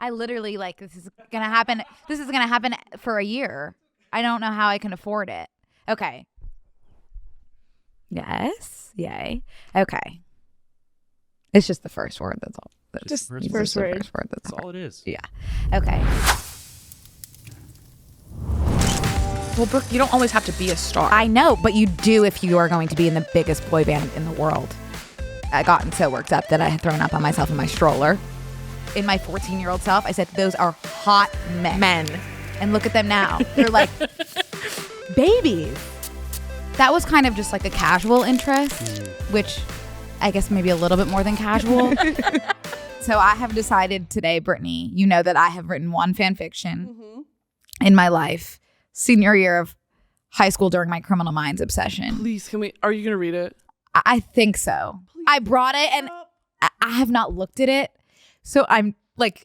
I literally this is gonna happen. This is gonna happen for a year. I don't know how I can afford it. Okay. Yes. Yay. Okay. It's just the first word. That's all. Just It's first the word. first word. That's all it is. Yeah. Okay. Well, Brooke, you don't always have to be a star. I know, but you do if you are going to be in the biggest boy band in the world. I gotten so worked up that I had thrown up on myself in my stroller. In my 14-year-old self, I said, those are hot men. And look at them now. They're like babies. That was kind of just like a casual interest, which I guess maybe a little bit more than casual. So I have decided today, Brittany, you know that I have written one fan fiction in my life. Senior year of high school during my Criminal Minds obsession. Please, are you going to read it? I think so. Please. I brought it and I have not looked at it. So I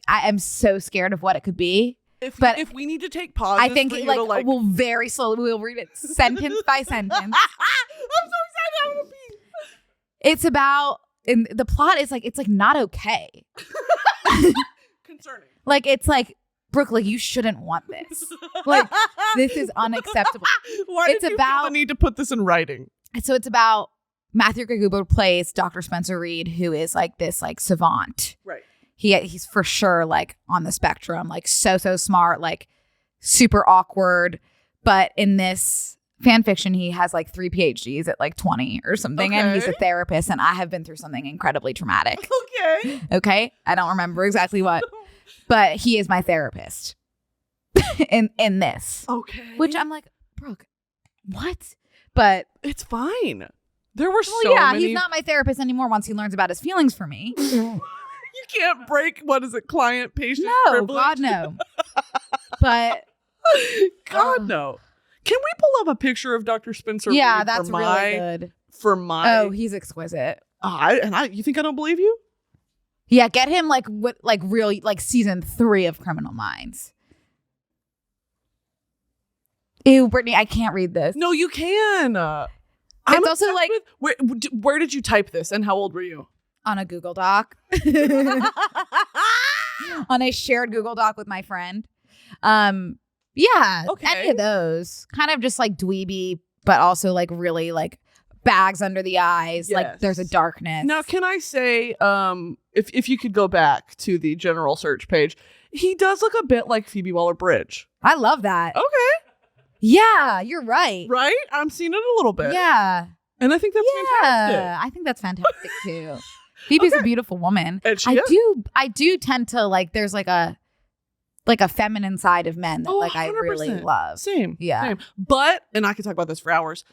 am so scared of what it could be. If we need to take pauses, I think we'll very slowly, we'll read it sentence by sentence. I'm so excited. I want to pee. It's about, and the plot is it's not okay. Concerning. It's Brooke, you shouldn't want this. This is unacceptable. Why did you feel the need to put this in writing? So it's about Matthew Gregoubo plays Dr. Spencer Reed, who is this savant. Right. He's for sure on the spectrum, so smart, super awkward. But in this fan fiction, he has 3 PhDs at 20 or something. Okay. And he's a therapist. And I have been through something incredibly traumatic. Okay. I don't remember exactly what. But he is my therapist in this. Okay. Which I'm like, Brooke, what? But it's fine. There were many. He's not my therapist anymore once he learns about his feelings for me. You can't break, client patient privilege? God, no. But God, no. Can we pull up a picture of Dr. Spencer? Yeah, Reed that's really good. For my Oh, he's exquisite. You think I don't believe you? Yeah, get him real season 3 of Criminal Minds. Ew, Brittany, I can't read this. No, you can. It's also where did you type this and how old were you? On a Google Doc. On a shared Google Doc with my friend. Yeah, okay. Any of those. Kind of just dweeby, but also really bags under the eyes. Yes. There's a darkness. Now, can I say, if you could go back to the general search page, he does look a bit like Phoebe Waller-Bridge. I love that. Okay. Yeah, you're right. Right? I'm seeing it a little bit. Yeah. And I think that's fantastic. I think that's fantastic too. Phoebe's a beautiful woman. And she is. I do tend to there's a feminine side of men that I really love. Same. Yeah. Same. But, and I could talk about this for hours.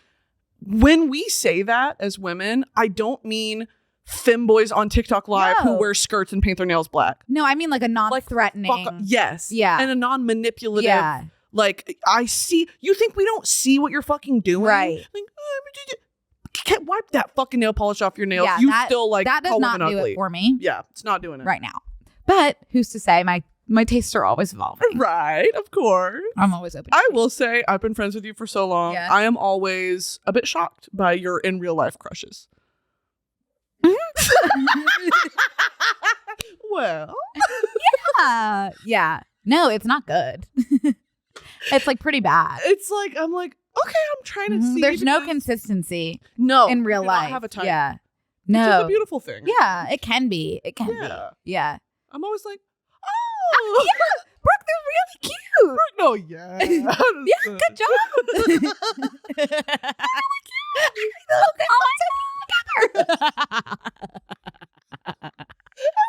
When we say that as women, I don't mean femboys on TikTok Live who wear skirts and paint their nails black. No, I mean a non-threatening. Yes. Yeah. And a non-manipulative. Yeah. I see. You think we don't see what you're fucking doing? Right. Can't wipe that fucking nail polish off your nails. Yeah, you that, still that does not do ugly. it for me. Yeah, it's not doing it right now. But who's to say my tastes are always evolving. Right, of course. I'm always open. I will say I've been friends with you for so long. Yeah. I am always a bit shocked by your in real life crushes. Well, yeah. No, it's not good. It's pretty bad. It's I'm okay, I'm trying to see. There's no consistency. No, in real life. Have a type. Yeah. No. Which is a beautiful thing. Yeah, it can be. It can be. Yeah. I'm always oh. Yeah. Brooke, they're really cute. Brooke, no, yeah. Yeah, good job. Really cute. Together. I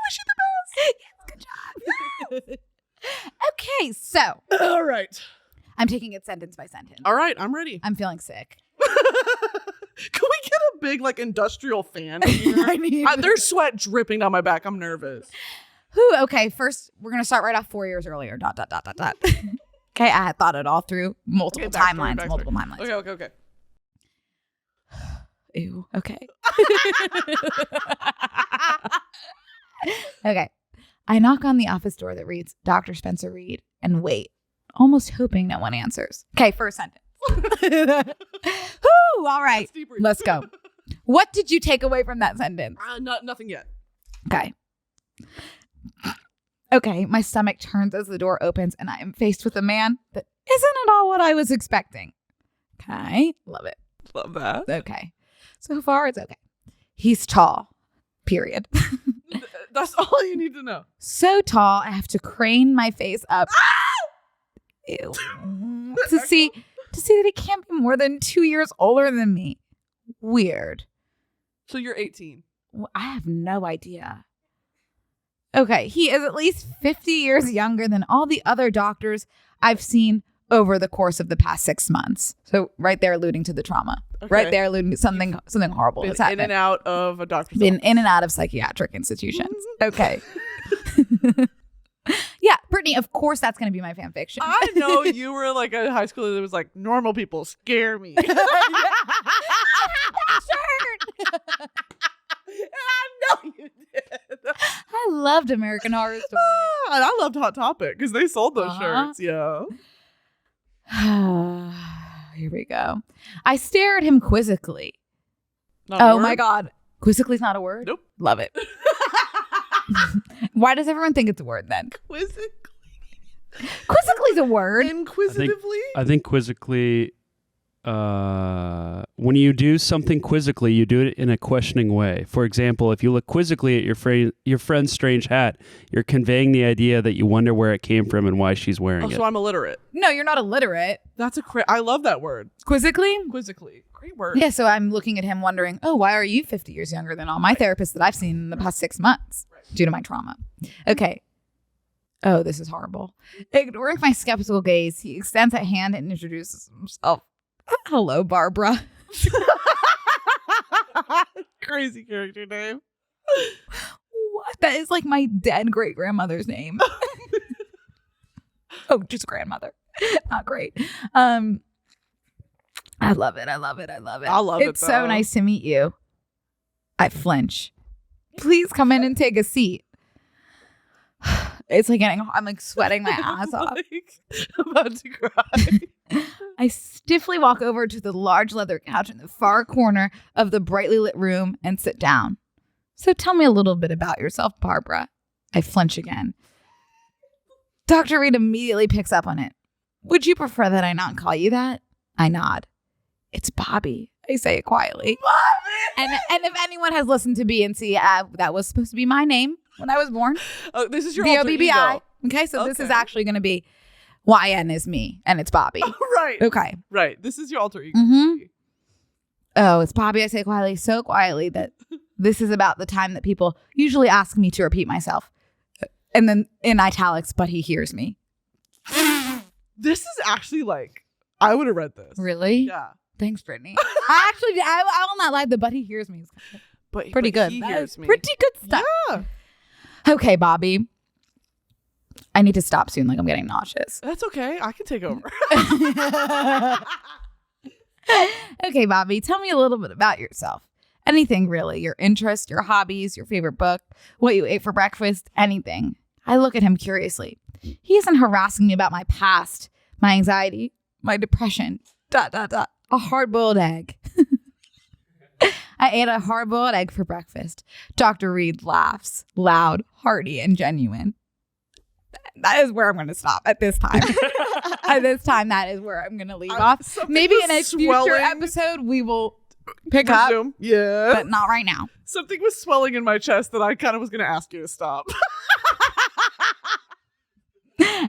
wish you the best. Yes, good job. Okay, so. All right. I'm taking it sentence by sentence. All right, I'm ready. I'm feeling sick. Can we get a big industrial fan in here? I need there's sweat dripping down my back. I'm nervous. Okay, first we're gonna start right off 4 years earlier. ... Okay, I had thought it all through. Multiple timelines. Okay. Ew. Okay. Okay. I knock on the office door that reads Dr. Spencer Reed and wait, almost hoping no one answers. Okay, first sentence. Whoo, all right. Let's go. What did you take away from that sentence? Nothing yet. Okay. Okay, my stomach turns as the door opens and I am faced with a man that isn't at all what I was expecting. Okay, love it. Love that. Okay, so far it's okay. He's tall, period. That's all you need to know. So tall, I have to crane my face up. Ew. to see that he can't be more than 2 years older than me. Weird. So you're 18. Well, I have no idea. Okay, he is at least 50 years younger than all the other doctors I've seen over the course of the past 6 months. So right there alluding to the trauma. Okay. Right there alluding to something horrible has happened. In and out of a doctor's Been office. in and out of psychiatric institutions. Okay. Yeah, Brittany, of course that's going to be my fan fiction. I know you were like a high schooler that was like, normal people scare me. Shirt. I know you did. I loved American Horror Story. And I loved Hot Topic because they sold those Uh-huh. shirts. Yeah. Here we go. I stare at him quizzically. Not a Oh word? my God. Quizzically is not a word? Nope. Love it. Why does everyone think it's a word then? Quizzically. Quizzically is a word. Inquisitively? I think quizzically, when you do something quizzically, you do it in a questioning way. For example, if you look quizzically at your friend's strange hat, you're conveying the idea that you wonder where it came from and why she's wearing Oh, it. so I'm illiterate. No, you're not illiterate. That's I love that word. Quizzically? Quizzically. Great word. Yeah, so I'm looking at him wondering, oh, why are you 50 years younger than all my therapists that I've seen in the past 6 months due to my trauma? Okay. Oh, this is horrible. Ignoring my skeptical gaze, he extends a hand and introduces himself. Hello, Barbara. Crazy character name. What? That is like my dead great-grandmother's name. Oh, just grandmother. Not great. I love it. I love it. I love it. I love it, It's so though. nice to meet you. I flinch. Please come in and take a seat. It's like I'm like sweating my ass off. I'm about to cry. I stiffly walk over to the large leather couch in the far corner of the brightly lit room and sit down. So tell me a little bit about yourself, Barbara. I flinch again. Dr. Reed immediately picks up on it. Would you prefer that I not call you that? I nod. It's Bobby. I say it quietly. Bobby! And if anyone has listened to BNC, that was supposed to be my name when I was born. Oh, this is your alter B-O-B-B-I. ego. Okay, so this is Okay. actually going to be YN is me, and it's Bobby. Right. Okay. Right. This is your alter ego. Mhm. Oh, it's Bobby. I say quietly, so quietly that this is about the time that people usually ask me to repeat myself. And then in italics, but he hears me. This is actually like, I would have read this. Really? Yeah. Thanks, Brittany. I will not lie. The but he hears me is But pretty but good. He That hears is me. pretty good stuff. Yeah. Okay, Bobby. I need to stop soon. Like I'm getting nauseous. That's okay. I can take over. Okay, Bobby, tell me a little bit about yourself. Anything really. Your interests, your hobbies, your favorite book, what you ate for breakfast, anything. I look at him curiously. He isn't harassing me about my past, my anxiety, my depression, ... A hard-boiled egg. I ate a hard-boiled egg for breakfast. Dr. Reed laughs, loud, hearty, and genuine. That is where I'm going to stop at this time. At this time, that is where I'm going to leave off. Something Maybe was in a future swelling. episode, we will pick up, Resume. Yeah. but not right now. Something was swelling in my chest that I kind of was going to ask you to stop.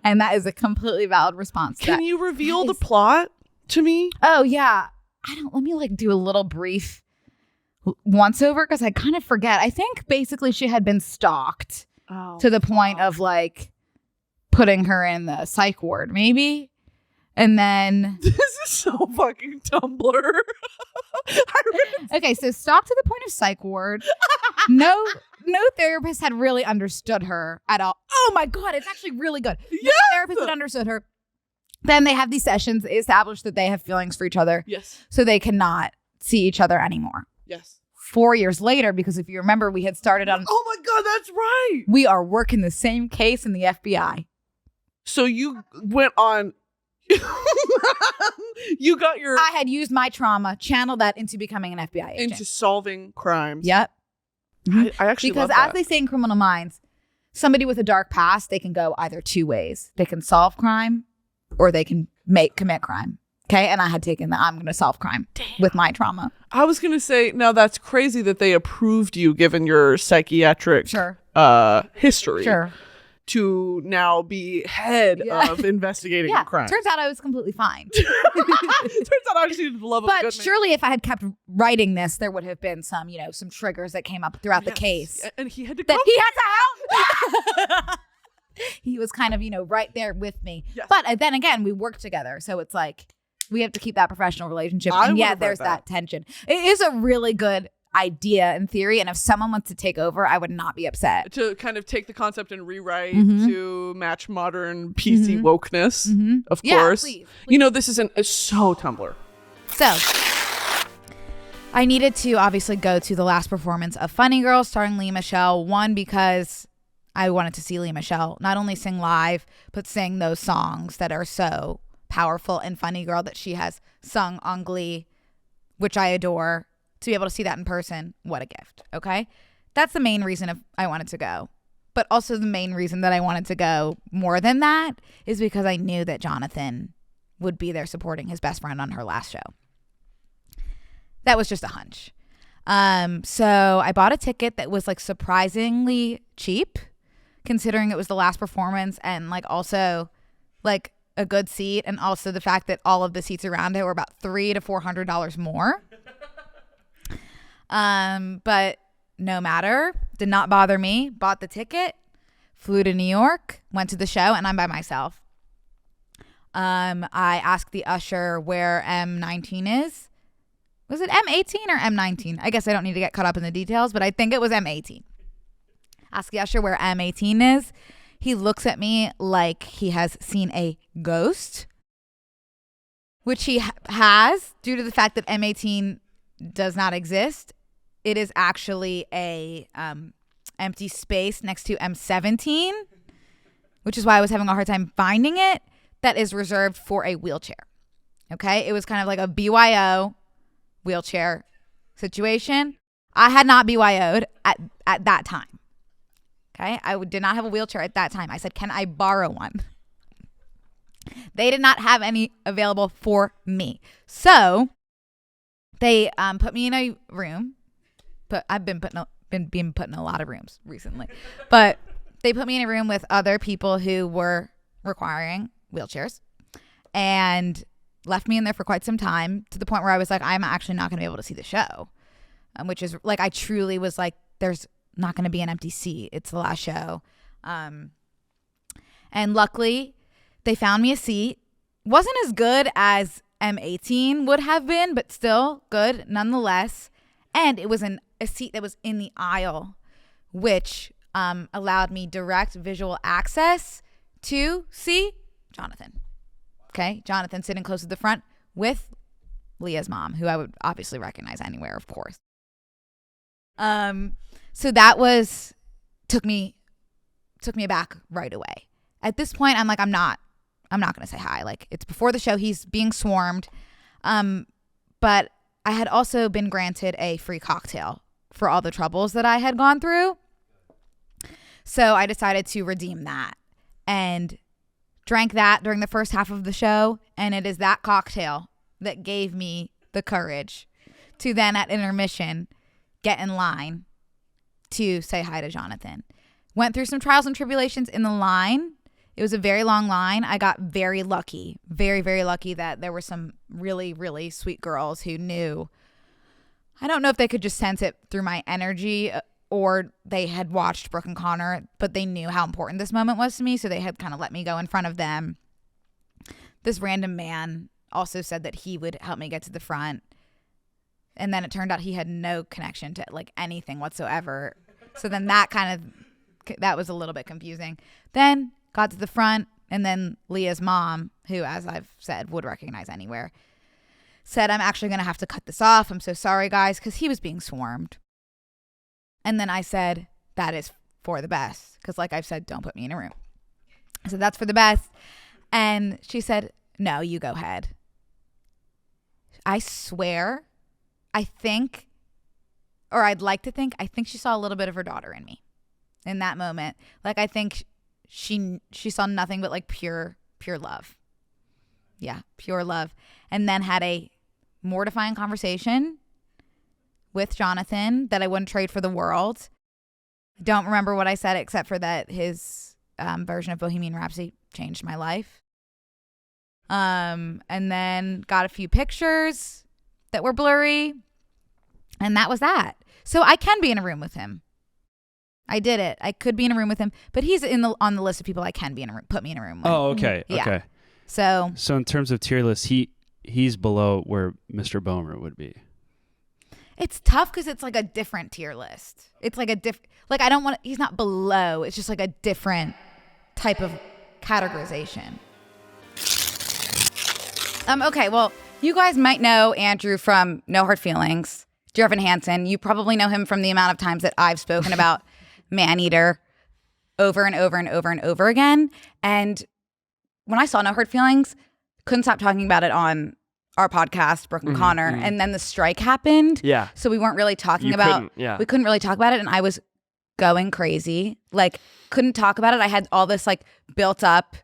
And that is a completely valid response. to Can that. you reveal the is- plot to me? Oh, yeah. Let me like do a little brief once over because I kind of forget. I think basically she had been stalked to the point of like putting her in the psych ward, maybe. And then, This is so fucking Tumblr. okay, so stalked to the point of psych ward. No therapist had really understood her at all. Oh my God, it's actually really good. No Yes! therapist had understood her. Then they have these sessions, they establish that they have feelings for each other. Yes. So they cannot see each other anymore. Yes. 4 years later, because if you remember, we had started on, Oh my God, that's right. we are working the same case in the FBI. So you went on. You got your I had used my trauma, channeled that into becoming an FBI agent. into solving crimes. Yep. I actually Because love as that. they say in Criminal Minds, somebody with a dark past, they can go either two ways. They can solve crime or they can commit crime. Okay. And I had taken I'm going to solve crime with my trauma. I was going to say, now that's crazy that they approved you given your psychiatric history. Sure. To now be head of investigating crime. Turns out I was completely fine. Turns out I just needed the love of a good man. Surely if I had kept writing this, there would have been some, some triggers that came up throughout the case. And he had to help. He was kind of, right there with me. Yes. But then again, we worked together. So it's like, we have to keep that professional relationship. And yet there's that tension. It is a really good idea in theory, and if someone wants to take over, I would not be upset. To kind of take the concept and rewrite to match modern PC wokeness, of course. Please. This is so Tumblr. So I needed to obviously go to the last performance of Funny Girl starring Lea Michele. One, because I wanted to see Lea Michele not only sing live, but sing those songs that are so powerful in Funny Girl that she has sung on Glee, which I adore. To be able to see that in person, what a gift, okay? That's the main reason I wanted to go. But also the main reason that I wanted to go more than that is because I knew that Jonathan would be there supporting his best friend on her last show. That was just a hunch. So I bought a ticket that was like surprisingly cheap, considering it was the last performance, and like also like a good seat, and also the fact that all of the seats around it were about $300 to $400 more. But no matter, did not bother me. Bought the ticket, flew to New York, went to the show, and I'm by myself. I asked the usher where M19 is. Was it M18 or M19? I guess I don't need to get caught up in the details, but I think it was M18. Ask the usher where M18 is. He looks at me like he has seen a ghost, which he has due to the fact that M18 does not exist. It is actually a empty space next to M17, which is why I was having a hard time finding it, that is reserved for a wheelchair. Okay? It was kind of like a BYO wheelchair situation. I had not BYO'd at that time. Okay? I did not have a wheelchair at that time. I said, can I borrow one? They did not have any available for me. So they put me in a room. But I've been put in a lot of rooms recently. But they put me in a room with other people who were requiring wheelchairs and left me in there for quite some time, to the point where I was like, I'm actually not going to be able to see the show. Which is like, I truly was like, there's not going to be an empty seat. It's the last show. And luckily, they found me a seat. Wasn't as good as M18 would have been, but still good nonetheless. And it was a seat that was in the aisle, which allowed me direct visual access to see Jonathan. Okay, Jonathan sitting close to the front with Leah's mom, who I would obviously recognize anywhere, of course. So that took me aback right away. At this point, I'm like, I'm not going to say hi. Like, it's before the show. He's being swarmed. But I had also been granted a free cocktail for all the troubles that I had gone through. So I decided to redeem that and drank that during the first half of the show. And it is that cocktail that gave me the courage to then at intermission get in line to say hi to Jonathan. Went through some trials and tribulations in the line. It was a very long line. I got very lucky, very, very lucky that there were some really, really sweet girls who knew. I don't know if they could just sense it through my energy or they had watched Brooke and Connor, but they knew how important this moment was to me. So they had kind of let me go in front of them. This random man also said that he would help me get to the front. And then it turned out he had no connection to like anything whatsoever. So then that was a little bit confusing. Then got to the front, and then Leah's mom, who, as I've said, would recognize anywhere, said, I'm actually going to have to cut this off. I'm so sorry, guys, because he was being swarmed. And then I said, that is for the best, because like I've said, don't put me in a room. I said, that's for the best. And she said, no, you go ahead. I swear, I think she saw a little bit of her daughter in me. in that moment. Like, I think she saw nothing but like pure love. Yeah, pure love. And then had a mortifying conversation with Jonathan that I wouldn't trade for the world. I don't remember what I said except for that his version of Bohemian Rhapsody changed my life. And then got a few pictures that were blurry. And that was that. So I can be in a room with him. I did it. I could be in a room with him, but he's on the list of people I can be in a room. Put me in a room with. Oh, okay. Yeah. Okay. So in terms of tier list, he's below where Mr. Bomer would be. it's tough because it's like a different tier list. It's like like I don't want he's not below. It's just like a different type of categorization. Okay, well, you guys might know Andrew from No Hard Feelings. Dear Evan Hansen. You probably know him from the amount of times that I've spoken about Maneater over and over and over and over again. And when I saw No Hard Feelings, couldn't stop talking about it on our podcast, Brooke and Connor. And then the strike happened. Yeah. So we weren't really talking about we couldn't really talk about it. And I was going crazy. Like, couldn't talk about it. I had all this like built up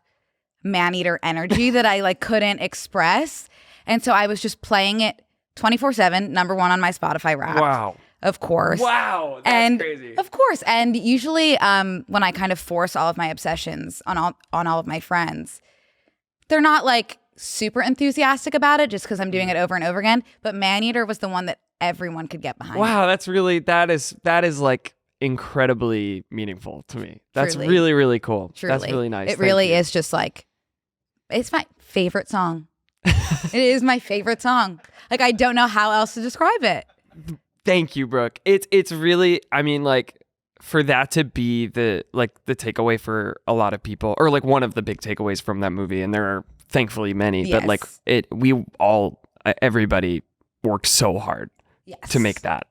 Maneater energy that I like couldn't express. And so I was just playing it 24/7, number one on my Spotify Wrapped. Wow. Of course. Wow. That's crazy. Of course. And usually when I kind of force all of my obsessions on all of my friends, they're not like super enthusiastic about it just because I'm doing it over and over again. But Maneater was the one that everyone could get behind. Wow, that's really that is like incredibly meaningful to me. That's Truly. really, really cool. Truly. That's really nice. It really is just like, it's my favorite song. It is my favorite song. Like, I don't know how else to describe it. Thank you, Brooke. It's really, I mean, like, for that to be the takeaway for a lot of people, or like one of the big takeaways from that movie, and there are thankfully many, Yes. but like everybody worked so hard to make that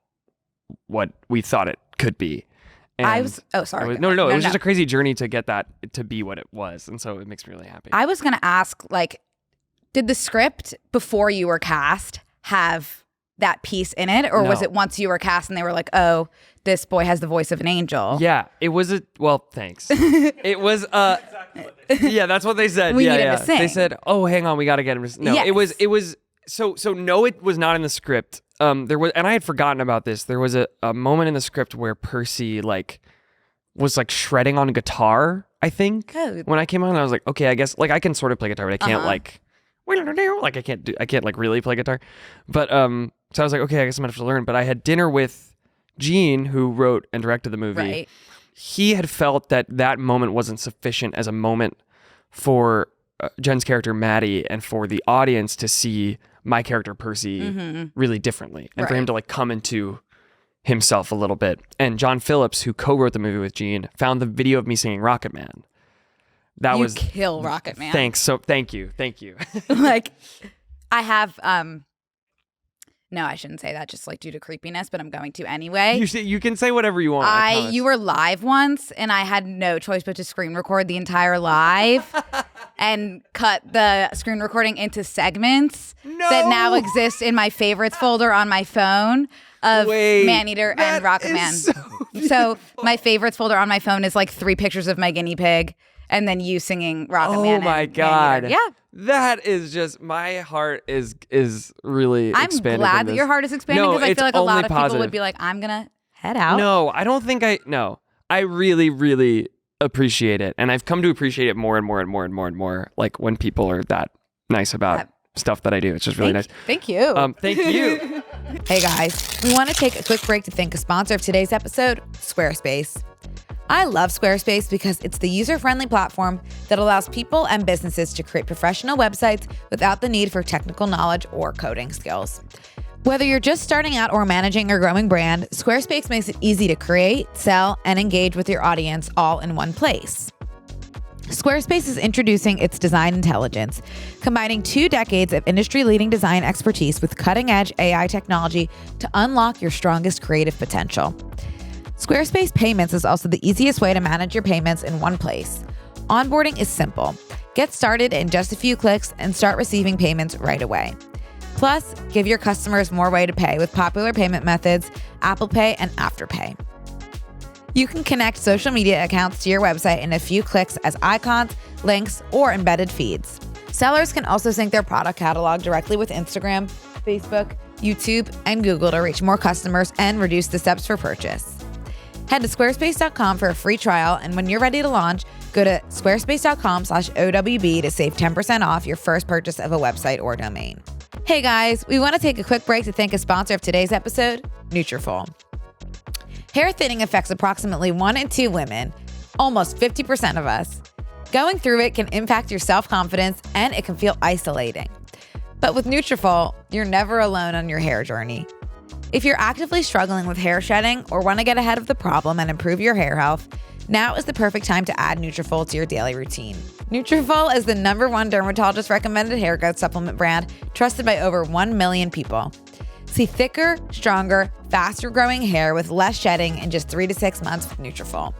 what we thought it could be. And I was, oh, sorry. it was just a crazy journey to get that to be what it was. And so it makes me really happy. I was going to ask, like, did the script before you were cast have that piece in it? Or was No. it once you were cast and they were like, oh, this boy has the voice of an angel? Yeah, it was thanks. It was yeah, that's what they said. We yeah, need him yeah. to sing. They said, "Oh, hang on, we got to get him to." No, Yes. it was so no, it was not in the script. There was, and I had forgotten about this. There was a moment in the script where Percy was shredding on guitar, I think. Oh. When I came on, I was like, okay, I guess I can sort of play guitar, but I can't I can't really play guitar. But so I was like, okay, I guess I'm gonna have to learn. But I had dinner with Gene, who wrote and directed the movie. Right. He had felt that moment wasn't sufficient as a moment for Jen's character Maddie and for the audience to see my character Percy really differently, and for him to come into himself a little bit. And John Phillips, who co-wrote the movie with Gene, found the video of me singing Rocket Man. That was kill Rocket Man. Thanks. So thank you. Like, I have no, I shouldn't say that just due to creepiness, but I'm going to anyway. You can say whatever you want. I promise. You were live once and I had no choice but to screen record the entire live and cut the screen recording into segments that now exist in my favorites folder on my phone of Maneater and Rocket Man. So my favorites folder on my phone is 3 pictures of my guinea pig and then you singing Rocket Man. Oh my God. Maneater. Yeah. That is just, my heart is really expanded. I'm glad that your heart is expanding because I feel like a lot of people would be like, I'm going to head out. No, I don't think I really, really appreciate it. And I've come to appreciate it more and more and more and more and more. Like when people are that nice about stuff that I do. It's just really nice. Thank you. Thank you. Hey guys, we want to take a quick break to thank a sponsor of today's episode, Squarespace. I love Squarespace because it's the user-friendly platform that allows people and businesses to create professional websites without the need for technical knowledge or coding skills. Whether you're just starting out or managing a growing brand, Squarespace makes it easy to create, sell, and engage with your audience all in one place. Squarespace is introducing its design intelligence, combining 2 decades of industry-leading design expertise with cutting-edge AI technology to unlock your strongest creative potential. Squarespace Payments is also the easiest way to manage your payments in one place. Onboarding is simple. Get started in just a few clicks and start receiving payments right away. Plus, give your customers more way to pay with popular payment methods, Apple Pay and Afterpay. You can connect social media accounts to your website in a few clicks as icons, links, or embedded feeds. Sellers can also sync their product catalog directly with Instagram, Facebook, YouTube, and Google to reach more customers and reduce the steps for purchase. Head to squarespace.com for a free trial, and when you're ready to launch, go to squarespace.com/OWB to save 10% off your first purchase of a website or domain. Hey guys, we want to take a quick break to thank a sponsor of today's episode, Nutrafol. Hair thinning affects approximately 1 in 2 women, almost 50% of us. Going through it can impact your self-confidence and it can feel isolating. But with Nutrafol, you're never alone on your hair journey. If you're actively struggling with hair shedding or want to get ahead of the problem and improve your hair health, now is the perfect time to add Nutrafol to your daily routine. Nutrafol is the #1 dermatologist recommended hair growth supplement brand trusted by over 1 million people. See thicker, stronger, faster growing hair with less shedding in just 3 to 6 months with Nutrafol.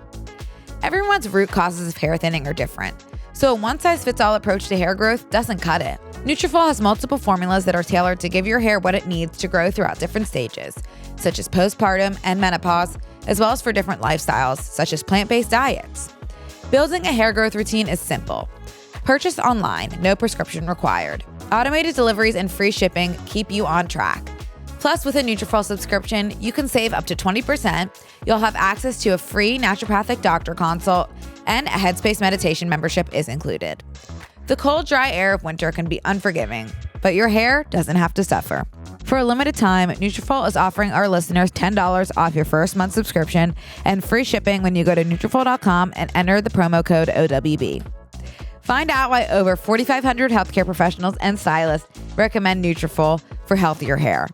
Everyone's root causes of hair thinning are different, so a one-size-fits-all approach to hair growth doesn't cut it. Nutrafol has multiple formulas that are tailored to give your hair what it needs to grow throughout different stages, such as postpartum and menopause, as well as for different lifestyles, such as plant-based diets. Building a hair growth routine is simple. Purchase online, no prescription required. Automated deliveries and free shipping keep you on track. Plus, with a Nutrafol subscription, you can save up to 20%. You'll have access to a free naturopathic doctor consult, and a Headspace meditation membership is included. The cold, dry air of winter can be unforgiving, but your hair doesn't have to suffer. For a limited time, Nutrafol is offering our listeners $10 off your first month subscription and free shipping when you go to Nutrafol.com and enter the promo code OWB. Find out why over 4,500 healthcare professionals and stylists recommend Nutrafol for healthier hair.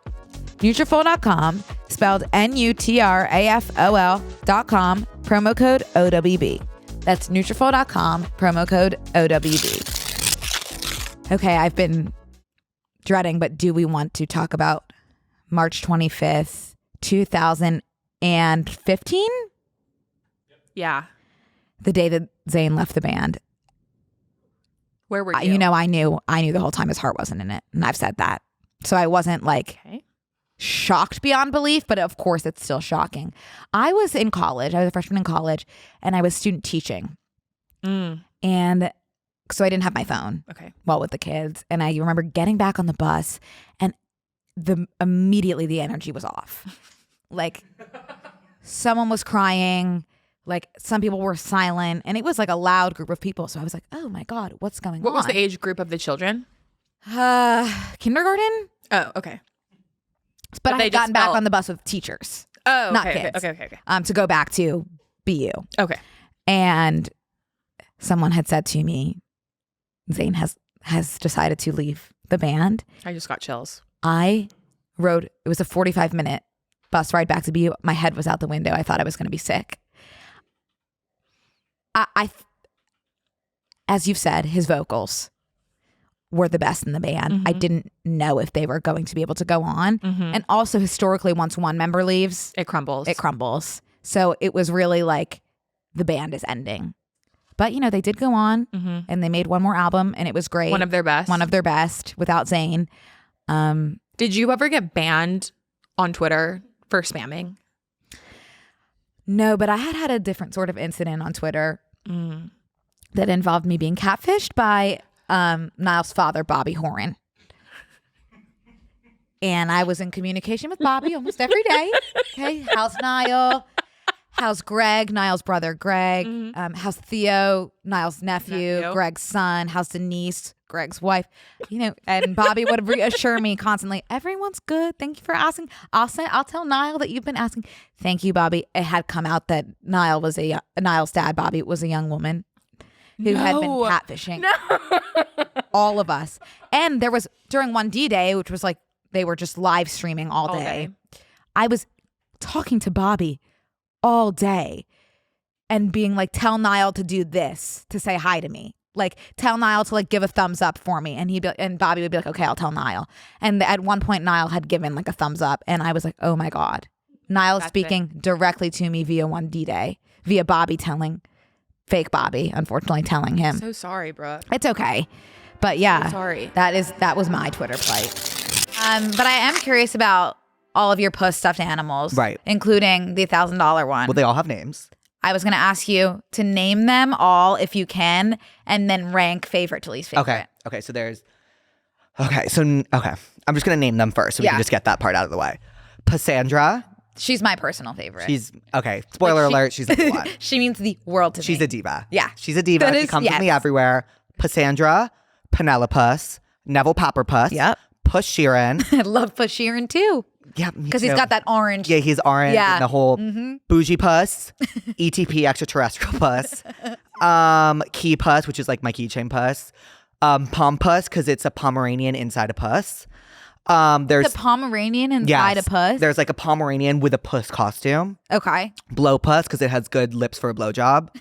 Nutrafol.com, spelled Nutrafol.com, promo code OWB. That's Nutrafol.com, promo code OWB. Okay, I've been dreading, but do we want to talk about March 25th, 2015? Yeah. The day that Zayn left the band. Where were you? You know, I knew the whole time his heart wasn't in it. And I've said that. So I wasn't shocked beyond belief, but of course it's still shocking. I was in college. I was a freshman in college and I was student teaching. And so I didn't have my phone with the kids. And I remember getting back on the bus and immediately the energy was off. Like someone was crying. Like some people were silent and it was like a loud group of people. So I was like, oh my God, what's going on? What was the age group of the children? Kindergarten. Oh, okay. But I had gotten back on the bus with teachers. Oh, okay. Not kids. Okay. To go back to BU. Okay. And someone had said to me, Zayn has decided to leave the band. I just got chills. I rode, it was a 45-minute bus ride back to BU. My head was out the window. I thought I was going to be sick. I as you've said, his vocals were the best in the band. I didn't know if they were going to be able to go on. And also historically, once one member leaves, it crumbles. So it was really like the band is ending. But, you know, they did go on and they made one more album and it was great. One of their best without Zayn. Did you ever get banned on Twitter for spamming? No, but I had a different sort of incident on Twitter that involved me being catfished by Niall's father, Bobby Horan. And I was in communication with Bobby almost every day. Okay, how's Niall? How's Greg, Niall's brother Greg? How's Theo, Niall's nephew, Greg's son? How's Denise, Greg's wife? You know, and Bobby would reassure me constantly, everyone's good. Thank you for asking. I'll tell Niall that you've been asking. Thank you, Bobby. It had come out that Niall's dad, Bobby, was a young woman who had been catfishing all of us. And there was during one D-Day, which was like they were just live streaming all day. I was talking to Bobby all day and being like, tell Niall to do this, to say hi to me. Like, tell Niall to like give a thumbs up for me. And Bobby would be like, okay, I'll tell Niall. And at one point, Niall had given like a thumbs up. And I was like, oh my God. Niall is speaking directly to me via one D-Day, via Bobby fake Bobby, unfortunately telling him. So sorry, Brooke. It's okay. But yeah, sorry. That was my Twitter plight. But I am curious about all of your puss stuffed animals. Right. Including the $1,000 one. Well, they all have names. I was going to ask you to name them all if you can, and then rank favorite to least favorite. Okay. So there's. Okay. I'm just gonna name them first, so we can just get that part out of the way. Cassandra. She's my personal favorite. She's okay. Spoiler alert. She's number one. She means the world to me. She's a diva. Yeah. She's a diva. She comes with me everywhere. Cassandra, Penelope, Neville Popperpuss. Yep. Puss Sheeran. I love Puss Sheeran too. Yeah, because he's got that orange. Yeah, he's orange. Yeah. And the whole bougie puss, ETP extraterrestrial puss, key puss, which is like my keychain puss, pom puss because it's a Pomeranian inside a puss. There's the Pomeranian inside a puss. There's like a Pomeranian with a puss costume. Okay. Blow puss because it has good lips for a blowjob.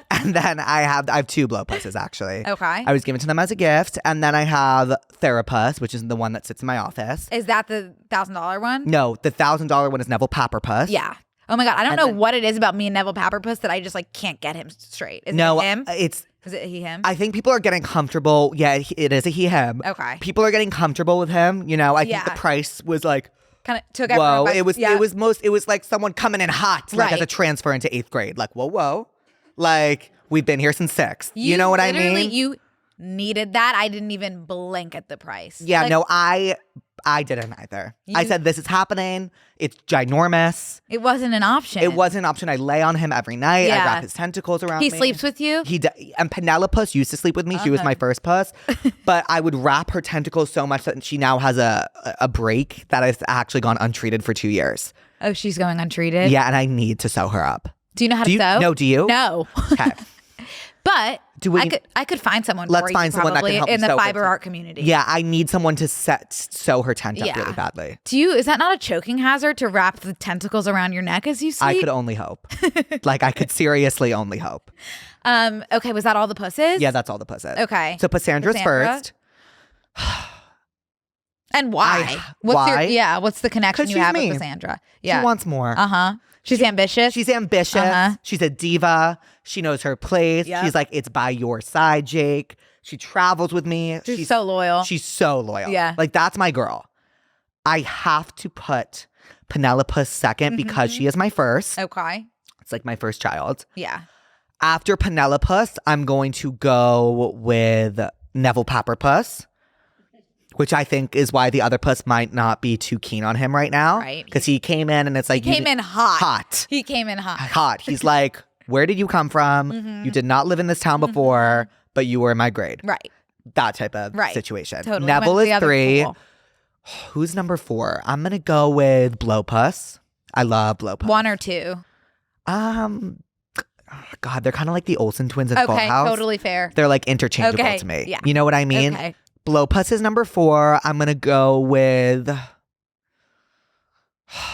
And then I have 2 blow pusses actually. Okay. I was given to them as a gift. And then I have Therapus, which is the one that sits in my office. Is that the $1,000 one? No, the $1,000 one is Neville Popperpuss. Yeah. Oh my God. I don't know what it is about me and Neville Popperpuss that I just like can't get him straight. Is it him? Is it him? I think people are getting comfortable. Yeah, it is a he, him. Okay. People are getting comfortable with him. You know, I think the price was like, kind of took whoa. everyone It was like someone coming in hot, like as a transfer into 8th grade. Like, whoa. Like, we've been here since 6th. You know what I mean? You needed that. I didn't even blink at the price. Yeah, like, no, I didn't either. I said, this is happening. It's ginormous. It wasn't an option. It wasn't an option. I lay on him every night. I wrap his tentacles around me. He sleeps with you? And Penelope used to sleep with me. She was my first puss. But I would wrap her tentacles so much that she now has a break that has actually gone untreated for 2 years. Oh, she's going untreated? Yeah, and I need to sew her up. Do you know how to sew? No, do you? No. Okay. But I could find someone Let's for find you someone that can probably help in me the sew her fiber art community. Yeah, I need someone to sew her tent up really badly. Is that not a choking hazard to wrap the tentacles around your neck as you sleep? I could only hope. Like, I could seriously only hope. Okay, was that all the pusses? Yeah, that's all the pusses. Okay. So Cassandra's first. And why? Why? What's the connection you have with Cassandra? Yeah. She wants more. She's ambitious. She's ambitious. She's a diva. She knows her place. Yep. She's like, it's by your side, Jake. She travels with me. She's so loyal. She's so loyal. Yeah. Like, that's my girl. I have to put Penelope second because she is my first. Okay. It's like my first child. Yeah. After Penelope, I'm going to go with Neville Popperpuss, which I think is why the other puss might not be too keen on him right now. Right. Because he came in and it's like... He came in hot. Hot. He came in hot. Hot. He's like, where did you come from? You did not live in this town before, but you were in my grade. Right. That type of situation. Totally. Neville is 3. Pool. Who's number 4? I'm going to go with Blowpuss. I love Blowpuss. 1 or 2? God, they're kind of like the Olsen twins in Full House. Okay, totally fair. They're like interchangeable to me. Yeah. You know what I mean? Okay. Blowpuss is number 4. I'm going to go with...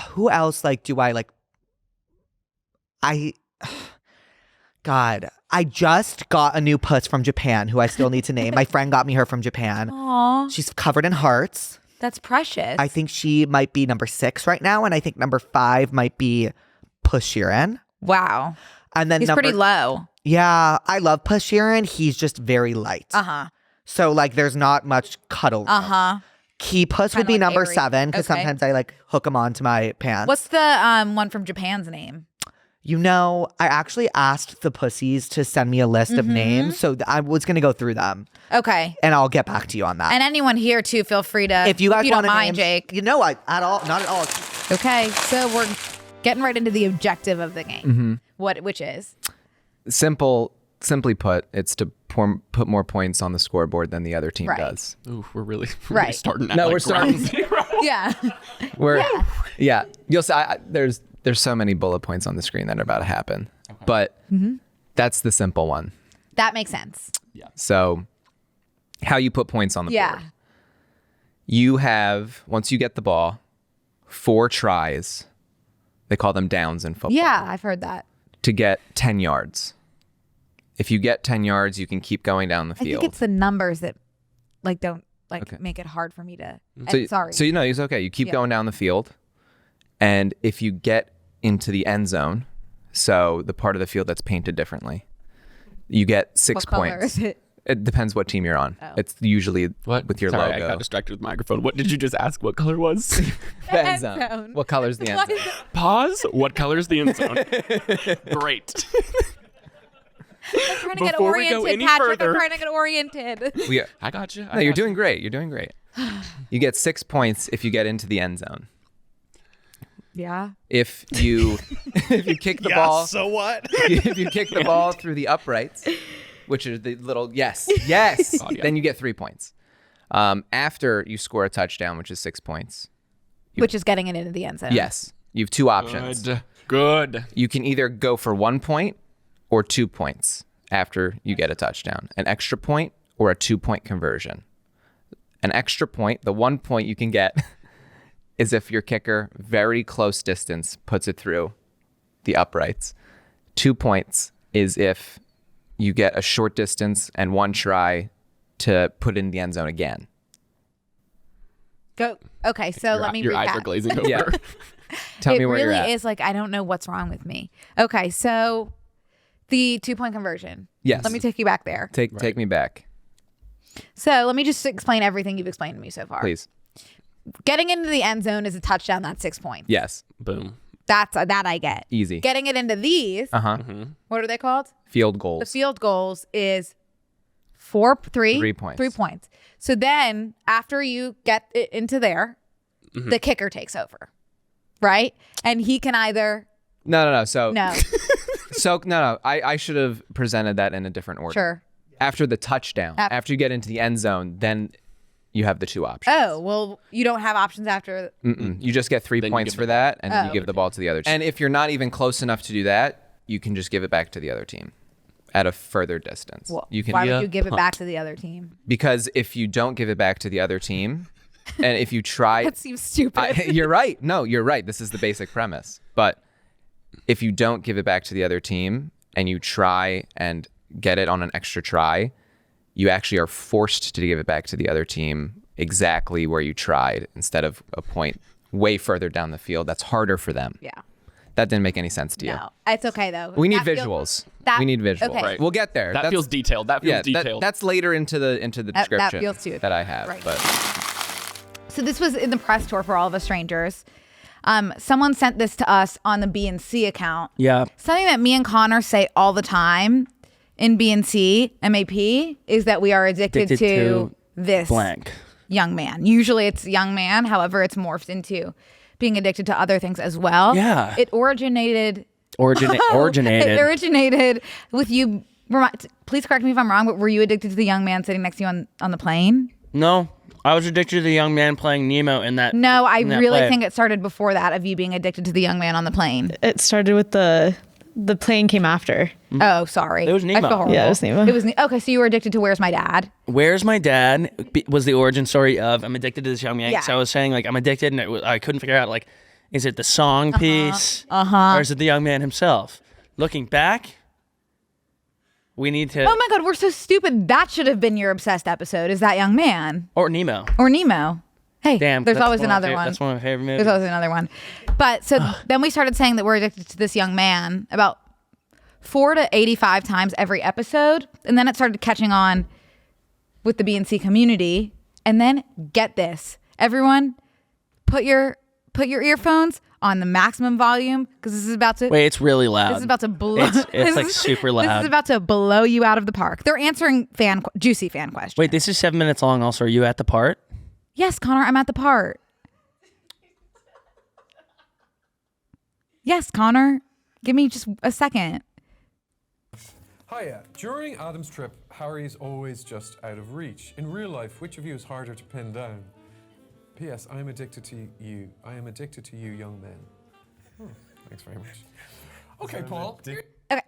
Who else do I like? God, I just got a new puss from Japan who I still need to name. My friend got me her from Japan. Aww. She's covered in hearts. That's precious. I think she might be number 6 right now. And I think number 5 might be Puss Sheeran. Wow. And then he's pretty low. Yeah, I love Puss Sheeran. He's just very light. So there's not much cuddle. Key Puss would be number 7 because sometimes I hook him onto my pants. What's the one from Japan's name? You know, I actually asked the pussies to send me a list of names, so I was going to go through them. Okay. And I'll get back to you on that. And anyone here too, feel free to. If you guys don't mind, names, Jake. You know, not at all. Okay, so we're getting right into the objective of the game. Which is? Simply put, it's to put more points on the scoreboard than the other team does. Ooh, we're really starting at we're starting. Yeah. Yeah. You'll see. There's so many bullet points on the screen that are about to happen, but that's the simple one. That makes sense. Yeah. So, how you put points on the board? You have, once you get the ball, 4 tries. They call them downs in football. Yeah, I've heard that. To get 10 yards. If you get 10 yards, you can keep going down the field. I think it's the numbers that don't make it hard for me to. Sorry. So it's okay. You keep going down the field, and if you get into the end zone, so the part of the field that's painted differently, you get 6 What color points. is it? It depends what team you're on. Oh. It's usually with your Sorry, logo. I got distracted with the microphone. What did you just ask? What color was? The end zone. What color's the end zone? Pause. What color's the end zone? Great. I'm trying to get Before we go oriented, any Patrick. further- I'm trying to get oriented. I got you. No, you're doing great. You're doing great. You get 6 points if you get into the end zone. Yeah. If you kick the ball, So what? if you kick the ball through the uprights, which are the little yes, then you get 3 points. After you score a touchdown, which is 6 points. Which is getting it into the end zone. Yes, you have 2 options. Good. You can either go for 1 point or 2 points after you get a touchdown, an extra point or a 2-point conversion. An extra point, the 1 point you can get is if your kicker very close distance puts it through the uprights. 2 points is if you get a short distance and 1 try to put in the end zone again. Go. Okay, so let me Your eyes recap. are glazing over. Yeah. Tell me where really you're at. is like, I don't know what's wrong with me. Okay, so the 2-point conversion. Yes. Let me take you back there. Take me back, So let me just explain everything you've explained to me so far. please. Getting into the end zone is a touchdown. That's 6 points. Yes. Boom. That I get. Easy. Getting it into these. What are they called? Field The goals. field goals is 3 points. 3 points. So then after you get it into there, the kicker takes over, right? And he can either No. So no, no. I should have presented that in a different order. sure. After the touchdown, after you get into the end zone, then you have the 2 options. Oh well, you don't have options after. You just get 3 Then you points give for the that, and then Oh. you give the ball to the other team. And if you're not even close enough to do that, you can just give it back to the other team at a further distance. Well, You can why would you give it back to the other team? because if you don't give it back to the other team, and if you try, That seems stupid. you're right. No, you're right. This is the basic premise. But if you don't give it back to the other team and you try and get it on an extra try, you actually are forced to give it back to the other team exactly where you tried instead of a point way further down the field. That's harder for them. Yeah. That didn't make any sense to you. No, it's okay though. We need That feels- visuals. that- we need visuals. okay. Right. We'll get there. That feels detailed. That feels detailed. That's later into the description that feels too. that I have. Right. But So this was in the press tour for All of Us Strangers. Someone sent this to us on the BNC account. Yeah. Something that me and Connor say all the time in BNCMAP is that we are addicted to this blank. young man. Usually it's young man. However, it's morphed into being addicted to other things as well. Yeah. It originated. Originated. It originated with you. Please correct me if I'm wrong, but were you addicted to the young man sitting next to you on the plane? No, I was addicted to the young man playing Nemo in that. No, I in that really play. think it started before that of you being addicted to the young man on the plane. It started with the plane came after. Oh, sorry. It was Nemo. I feel horrible. Yeah, it was Nemo. It was okay. So you were addicted to Where's My Dad? Where's My Dad was the origin story of I'm addicted to this young man. Yeah. So I was saying like I'm addicted, and I couldn't figure out like, is it the song piece, or is it the young man himself? Looking back, we need to. Oh my God, we're so stupid. That should have been your obsessed episode. Is that young man Or Nemo. or Nemo? Hey, Damn, there's that's always one of my another one. That's one of my favorite movies. There's always another one. But so then we started saying that we're addicted to this young man about 4 to 85 times every episode. And then it started catching on with the BNC community. And then get this, everyone, put your earphones on the maximum volume because this is about to Wait, it's really loud. This is about to blow. It's like super This loud. is about to blow you out of the park. They're answering juicy fan questions. Wait, this is 7 minutes long. Also, are you at the part? Yes, Connor, I'm at the part. Yes, Connor. Give me just a second. Hiya. During Adam's trip, Harry's always just out of reach. In real life, which of you is harder to pin down? P.S. I am addicted to you. I am addicted to you, young men. Thanks very much. Okay, Paul. Okay,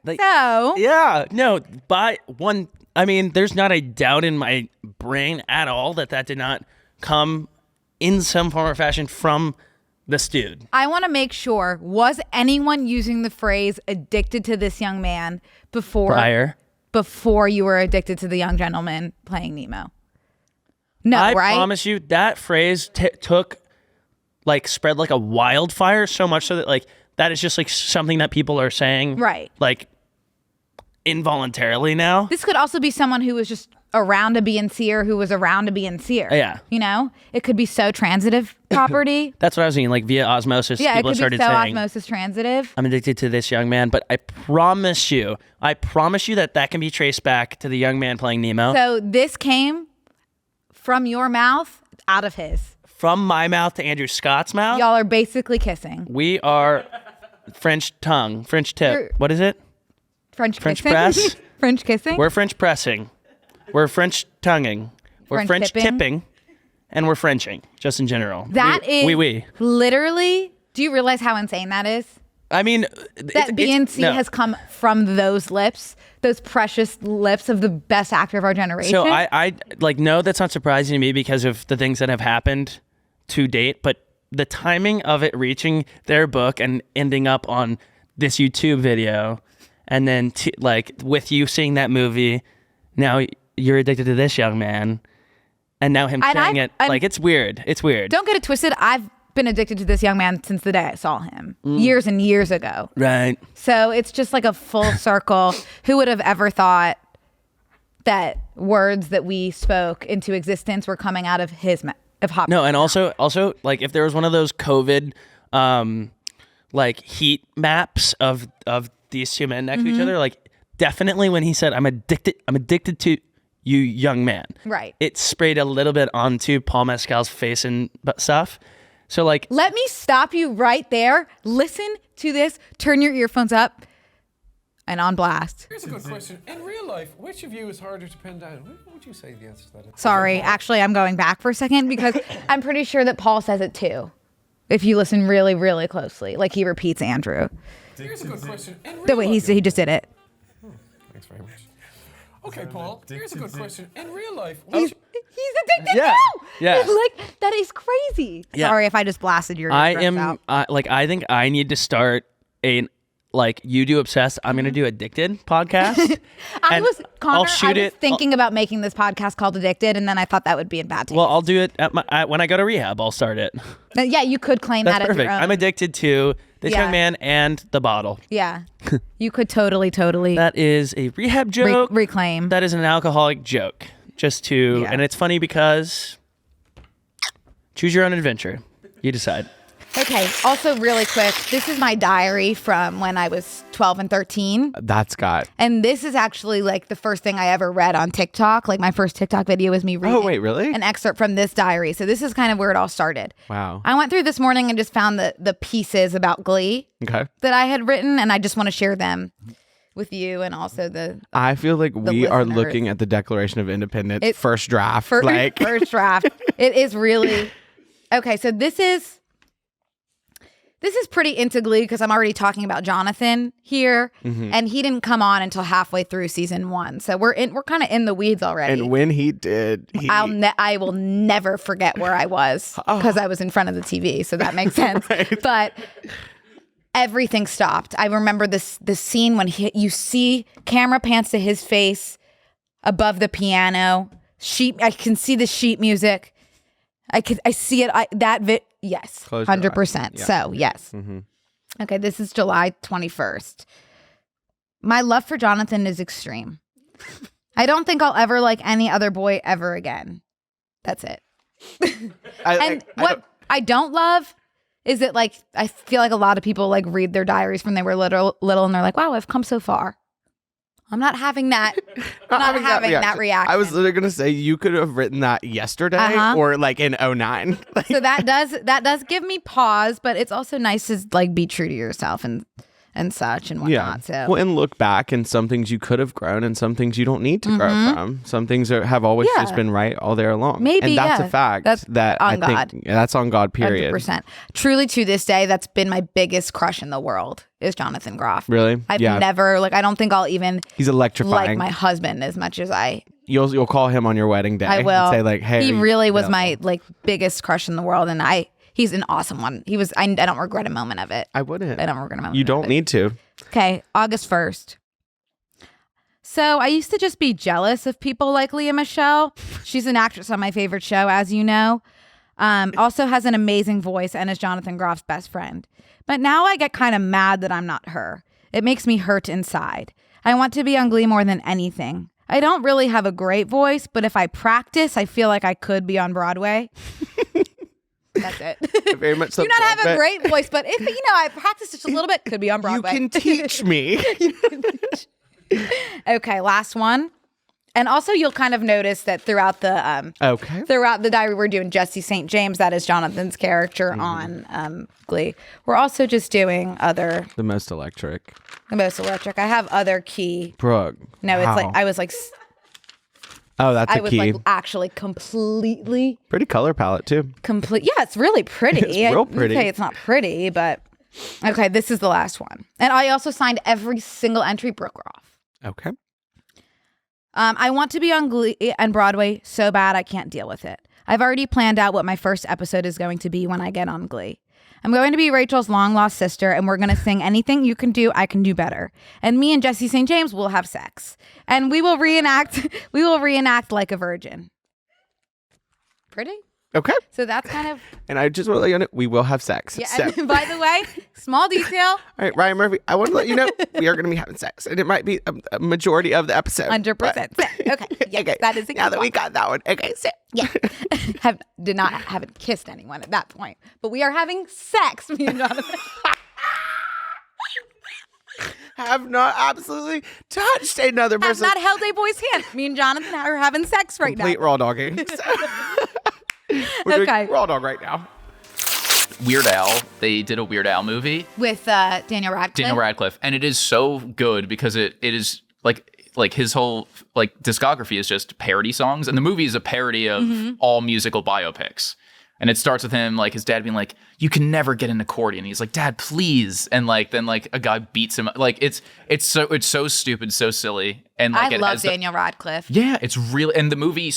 Like- so Yeah, no, by one, I mean, there's not a doubt in my brain at all that did not come in some form or fashion from this dude. I want to make sure, was anyone using the phrase addicted to this young man before you were addicted to the young gentleman playing Nemo? No, I right? promise you that phrase spread like a wildfire, so much so that like that is just like something that people are saying Right. like involuntarily now. This could also be someone who was just around a BNCer who was around a BNCer. Yeah. You know? It could be so transitive property. That's what I was thinking, like via osmosis. Yeah, it people could started be so saying, osmosis transitive. I'm addicted to this young man, but I promise you that can be traced back to the young man playing Nemo. So this came from your mouth out of his. From my mouth to Andrew Scott's mouth. Y'all are basically kissing. We are French tongue, French tip. What is it? French kissing? press. French kissing? We're French pressing. We're French tonguing. We're French tipping. And we're Frenching, just in general. That is oui. literally, do you realize how insane that is? I mean, that BNC has come from those lips, those precious lips of the best actor of our generation. So I like, no, that's not surprising to me because of the things that have happened to date, but the timing of it reaching their book and ending up on this YouTube video, and then like with you seeing that movie, now you're addicted to this young man, and now him saying it, like, it's weird. It's weird. Don't get it twisted. I've been addicted to this young man since the day I saw him years and years ago. Right. So it's just like a full circle. Who would have ever thought that words that we spoke into existence were coming out of his mouth? No, and also like if there was one of those COVID like heat maps of these two men next to each other, like definitely when he said I'm addicted to you young man, right, it sprayed a little bit onto Paul Mescal's face and stuff. So like, let me stop you right there. Listen to this. Turn your earphones up and on blast. Here's a good question. In real life, which of you is harder to pin down? What would you say the answer to that is? Sorry, actually, I'm going back for a second because I'm pretty sure that Paul says it too. If you listen really, really closely, like he repeats Andrew. Here's a good question. The way he just did it. Thanks very much. Okay, Paul. Here's a good question. In real life, He's addicted too. Yeah. Like that is crazy. Yeah. Sorry if I just blasted your. I eardrums am out. like, I think I need to start a, like, you do obsessed, I'm gonna do Addicted podcast. I was it. thinking about making this podcast called Addicted, and then I thought that would be in bad taste. Well, I'll do it when I go to rehab. I'll start it. Yeah, you could claim That's that perfect. as your own. I'm addicted to this Yeah. young man and the bottle. Yeah, you could totally. That is a rehab joke. Reclaim. That is an alcoholic joke. Just to, and it's funny because choose your own adventure. You decide. Okay. Also, really quick, this is my diary from when I was 12 and 13. That's got. And this is actually like the first thing I ever read on TikTok. Like my first TikTok video was me reading. Oh, wait, really? An excerpt from this diary. So this is kind of where it all started. Wow. I went through this morning and just found the pieces about Glee Okay. that I had written, and I just want to share them with you and also the. I feel like we are listeners. looking at the Declaration of Independence first draft. First draft. It is really okay. So this is pretty into Glee because I'm already talking about Jonathan here, and he didn't come on until halfway through season 1. So we're kind of in the weeds already. And when he did, I will never forget where I was because I was in front of the TV. So that makes sense. Right. But everything stopped. I remember the scene when you see camera pans to his face above the piano. I can see the sheet music. I see it. Yes, 100%. Yeah. So yes. Okay, this is July 21st. My love for Jonathan is extreme. I don't think I'll ever like any other boy ever again. That's it. I don't love is it like I feel like a lot of people like read their diaries from they were little and they're like, wow, I've come so far. I'm not having that. Not having that reaction. I was literally gonna say you could have written that yesterday or like in 09. So that does give me pause, but it's also nice to like be true to yourself and such and whatnot. So well, and look back and some things you could have grown and some things you don't need to grow from. Some things have always just been right all day along. Maybe, and that's a fact. That's that on I God. think that's on God. Period. 100%. Truly, to this day, that's been my biggest crush in the world is Jonathan Groff. Really? I've never I don't think I'll even. He's electrifying. Like my husband as much as I. You'll call him on your wedding day. I will and say like, hey. He really was my like biggest crush in the world, and he's an awesome one. He was. I don't regret a moment of it. I wouldn't. I don't regret a moment. You don't need to. Okay, August 1st. So I used to just be jealous of people like Leah Michelle. She's an actress on my favorite show, as you know. Also has an amazing voice and is Jonathan Groff's best friend. But now I get kind of mad that I'm not her. It makes me hurt inside. I want to be on Glee more than anything. I don't really have a great voice, but if I practice, I feel like I could be on Broadway. That's it. Very much so. Do not have a great voice, but if I practice just a little bit, could be on Broadway. You can teach me. Okay, last one. And also, you'll kind of notice that throughout the diary we're doing Jesse St. James, that is Jonathan's character on Glee. We're also just doing other. The most electric. I have other key. Brooke. No, it's like I was like. Oh, that's a key. I was like actually completely. Pretty color palette too. Yeah, it's really pretty. It's real pretty. Okay, it's not pretty, but okay. This is the last one, and I also signed every single entry. Brooke Groff. Okay. I want to be on Glee and Broadway so bad I can't deal with it. I've already planned out what my first episode is going to be when I get on Glee. I'm going to be Rachel's long-lost sister, and we're going to sing Anything You Can Do, I Can Do Better. And me and Jesse St. James will have sex. And we will reenact Like a Virgin. Pretty? Okay. So that's kind of... And I just want to let you know, we will have sex. Yeah, So. and by the way, small detail. All right, Ryan Murphy, I want to let you know we are going to be having sex. And it might be a majority of the episode. 100%. Okay. Yeah, okay. that is a now that we got that one. Okay, so. Yeah. Haven't kissed anyone at that point. But we are having sex, me and Jonathan. Have not absolutely touched another person. Have not held a boy's hand. Me and Jonathan are having sex right Complete now. raw dogging. We're doing raw dog right now. Weird Al, they did a Weird Al movie with Daniel Radcliffe. And it is so good because it is like his whole like discography is just parody songs, and the movie is a parody of all musical biopics. And it starts with him, like his dad being like, "You can never get an accordion." He's like, "Dad, please." And like then like a guy beats him. Like it's so stupid, so silly. And like I love Daniel Radcliffe. Yeah, it's really. And the movie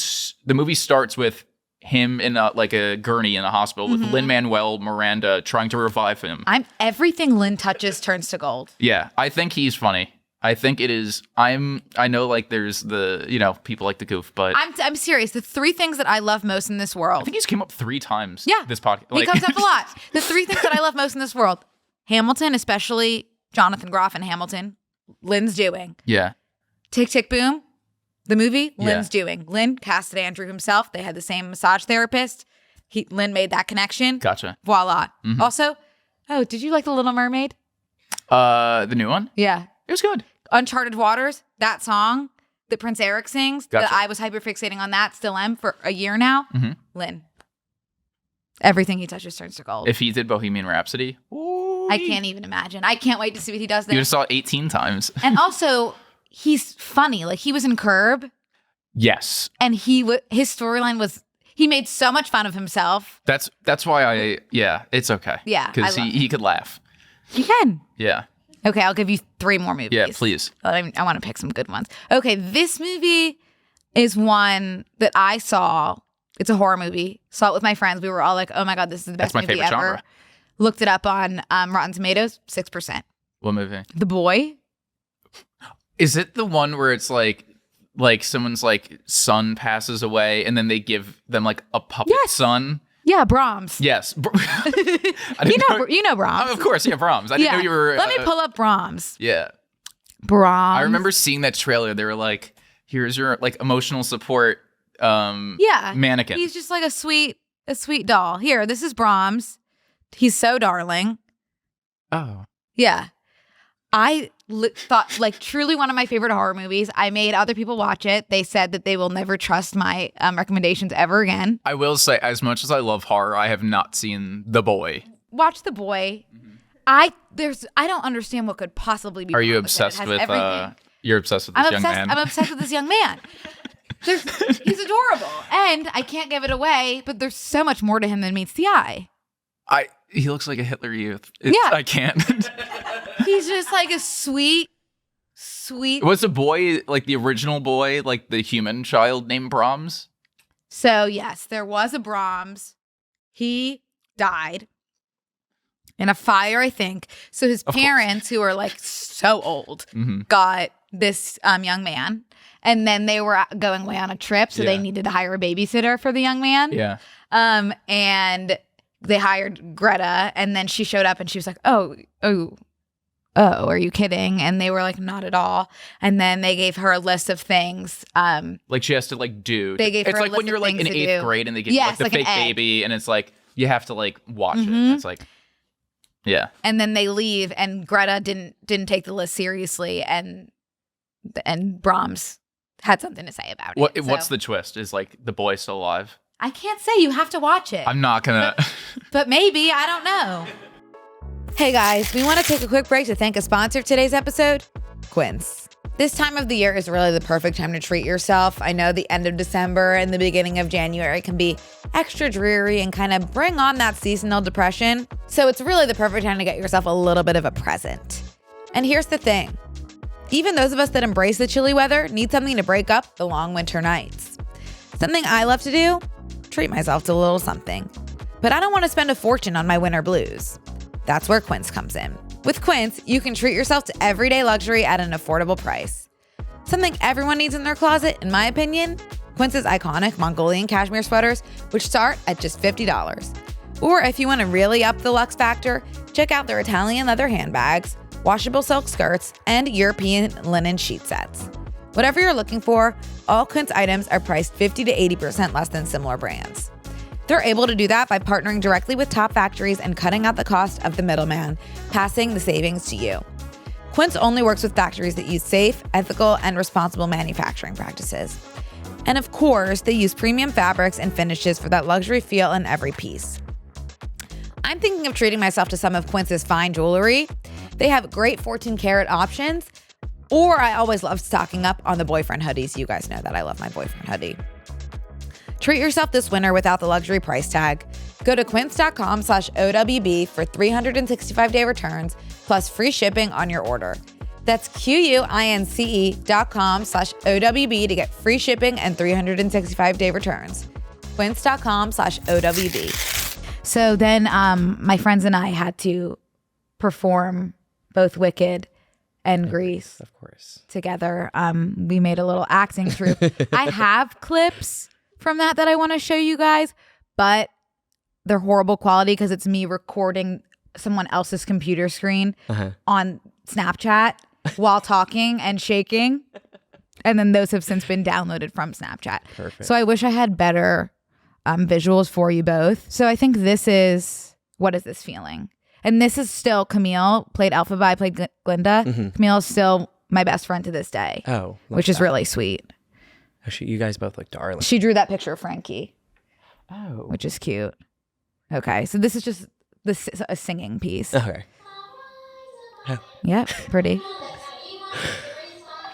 starts with him in like a gurney in a hospital with Lin-Manuel Miranda trying to revive him. Everything Lin touches turns to gold. Yeah, I think he's funny. I think it is. I know like there's people like to goof, but I'm serious. The three things that I love most in this world. I think he's came up 3 times. Yeah, this podcast. He comes up a lot. The 3 things that I love most in this world: Hamilton, especially Jonathan Groff in Hamilton. Lin's doing. Yeah. Tick Tick Boom. The movie, Lin's doing. Lin casted Andrew himself. They had the same massage therapist. Lin made that connection. Gotcha. Voila. Also, did you like The Little Mermaid? The new one? Yeah. It was good. Uncharted Waters, that song that Prince Eric sings, Gotcha. that I was hyperfixating on that, still am for a year now. Lin. Everything he touches turns to gold. If he did Bohemian Rhapsody, I can't even imagine. I can't wait to see what he does there. You just saw it 18 times. And also, he's funny. Like, he was in Curb. Yes. And his storyline was, he made so much fun of himself. That's why it's okay. Yeah. Because he could laugh. He can. Yeah. Okay, I'll give you 3 more movies. Yeah, please. I want to pick some good ones. Okay, this movie is one that I saw. It's a horror movie. Saw it with my friends. We were all like, oh my God, this is the best movie ever. That's my favorite genre. Looked it up on Rotten Tomatoes, 6%. What movie? The Boy. Is it the one where it's like someone's like son passes away and then they give them like a puppet son? Yeah, Brahms. Yes. You know Brahms. Of course, yeah, Brahms. I didn't know you were... Let me pull up Brahms. Yeah. Brahms. I remember seeing that trailer. They were like, here's your like emotional support mannequin. He's just like a sweet doll. Here, this is Brahms. He's so darling. Oh. Yeah. I thought, like, truly one of my favorite horror movies. I made other people watch it. They said that they will never trust my recommendations ever again. I will say, as much as I love horror, I have not seen The Boy. Watch The Boy. I don't understand what could possibly be. Are you obsessed with? You're obsessed with this young man. I'm obsessed with this young man. He's adorable, and I can't give it away. But there's so much more to him than meets the eye. He looks like a Hitler Youth. I can't. He's just like a sweet. Was the boy like the original boy, like the human child named Brahms? So yes, there was a Brahms. He died in a fire, I think. So his parents, who are like so old, got this young man. And then they were going away on a trip, so they needed to hire a babysitter for the young man. Yeah. And they hired Greta, and then she showed up and she was like, oh, oh, are you kidding? And they were like, not at all. And then they gave her a list of things. Like she has to like do. They gave it's her a like when list you're of like in things to 8th do. grade and they give you Yes, like the like an fake egg. baby and it's like you have to like watch it. It's like, yeah. And then they leave, and Greta didn't take the list seriously, and Brahms had something to say about it. What's So- the twist? Is like the boy still alive? I can't say. You have to watch it. I'm not gonna. But maybe, I don't know. Hey guys, we want to take a quick break to thank a sponsor of today's episode, Quince. This time of the year is really the perfect time to treat yourself. I know the end of December and the beginning of January can be extra dreary and kind of bring on that seasonal depression. So it's really the perfect time to get yourself a little bit of a present. And here's the thing. Even those of us that embrace the chilly weather need something to break up the long winter nights. Something I love to do? Treat myself to a little something. But I don't want to spend a fortune on my winter blues. That's where Quince comes in. With Quince, you can treat yourself to everyday luxury at an affordable price. Something everyone needs in their closet, in my opinion, Quince's iconic Mongolian cashmere sweaters, which start at just $50. Or if you want to really up the luxe factor, check out their Italian leather handbags, washable silk skirts, and European linen sheet sets. Whatever you're looking for, all Quince items are priced 50 to 80% less than similar brands. They're able to do that by partnering directly with top factories and cutting out the cost of the middleman, passing the savings to you. Quince only works with factories that use safe, ethical, and responsible manufacturing practices. And of course, they use premium fabrics and finishes for that luxury feel in every piece. I'm thinking of treating myself to some of Quince's fine jewelry. They have great 14-karat options, or I always love stocking up on the boyfriend hoodies. You guys know that I love my boyfriend hoodie. Treat yourself this winter without the luxury price tag. Go to quince.com/OWB for 365-day returns plus free shipping on your order. That's QUINCE.com/OWB to get free shipping and 365-day returns. Quince.com/OWB. So then my friends and I had to perform both Wicked and Grease, of course, together. We made a little acting troupe. I have clips from that I want to show you guys, but they're horrible quality because it's me recording someone else's computer screen on Snapchat while talking and shaking. And then those have since been downloaded from Snapchat. Perfect. So I wish I had better visuals for you both. So I think this is, what is this feeling? And this is still Camille, played Elphaba, I played Glinda. Camille is still my best friend to this day. Oh, which is really sweet. Actually, you guys both look darling. She drew that picture of Frankie. Oh. Which is cute. Okay, so this is just a singing piece. Okay. Oh. Yep, pretty.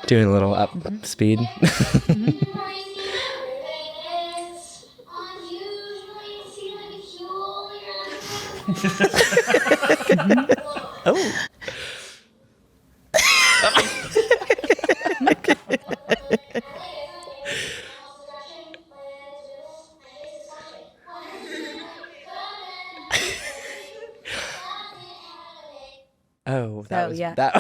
Doing a little up speed. Oh. Oh, that was that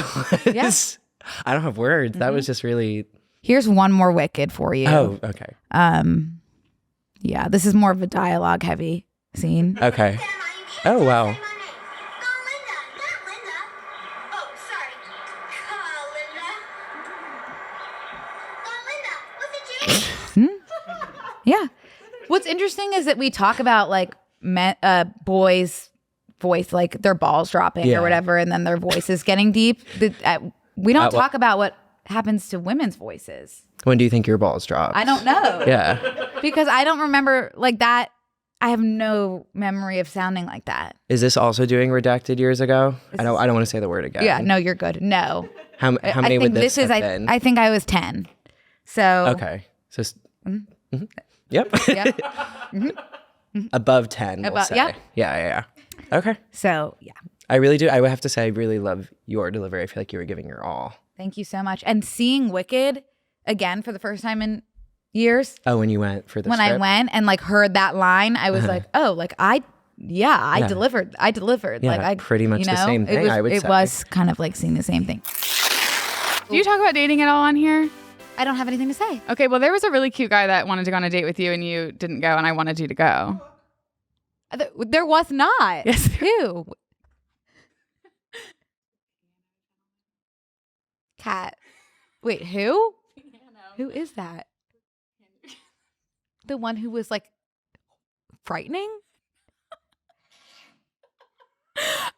was I don't have words. That was just really. Here's one more Wicked for you. Oh, okay. Yeah, this is more of a dialogue heavy scene. Okay. Oh, wow. Yeah. What's interesting is that we talk about like boys' voice, like their balls dropping or whatever, and then their voices getting deep. We don't talk about what happens to women's voices. When do you think your balls dropped? I don't know. Yeah. Because I don't remember like that. I have no memory of sounding like that. Is this also doing redacted years ago? I don't want to say the word again. Yeah, no, you're good. No. How many would this have been? I think I was 10. So okay. So yep. Yep. Above 10, we'll say. Yep. Yeah. Okay. So, yeah. I really do. I would have to say I really love your delivery. I feel like you were giving your all. Thank you so much. And seeing Wicked again for the first time in years. Oh, when you went for the When script? I went and like heard that line, I was like, oh, like I delivered. I delivered. Yeah, like I pretty much the same thing, I would say. It was kind of like seeing the same thing. Do you talk about dating at all on here? I don't have anything to say. Okay, well, there was a really cute guy that wanted to go on a date with you and you didn't go, and I wanted you to go. There was not. Yes. Who? Cat. Wait, who? Who is that? The one who was like frightening?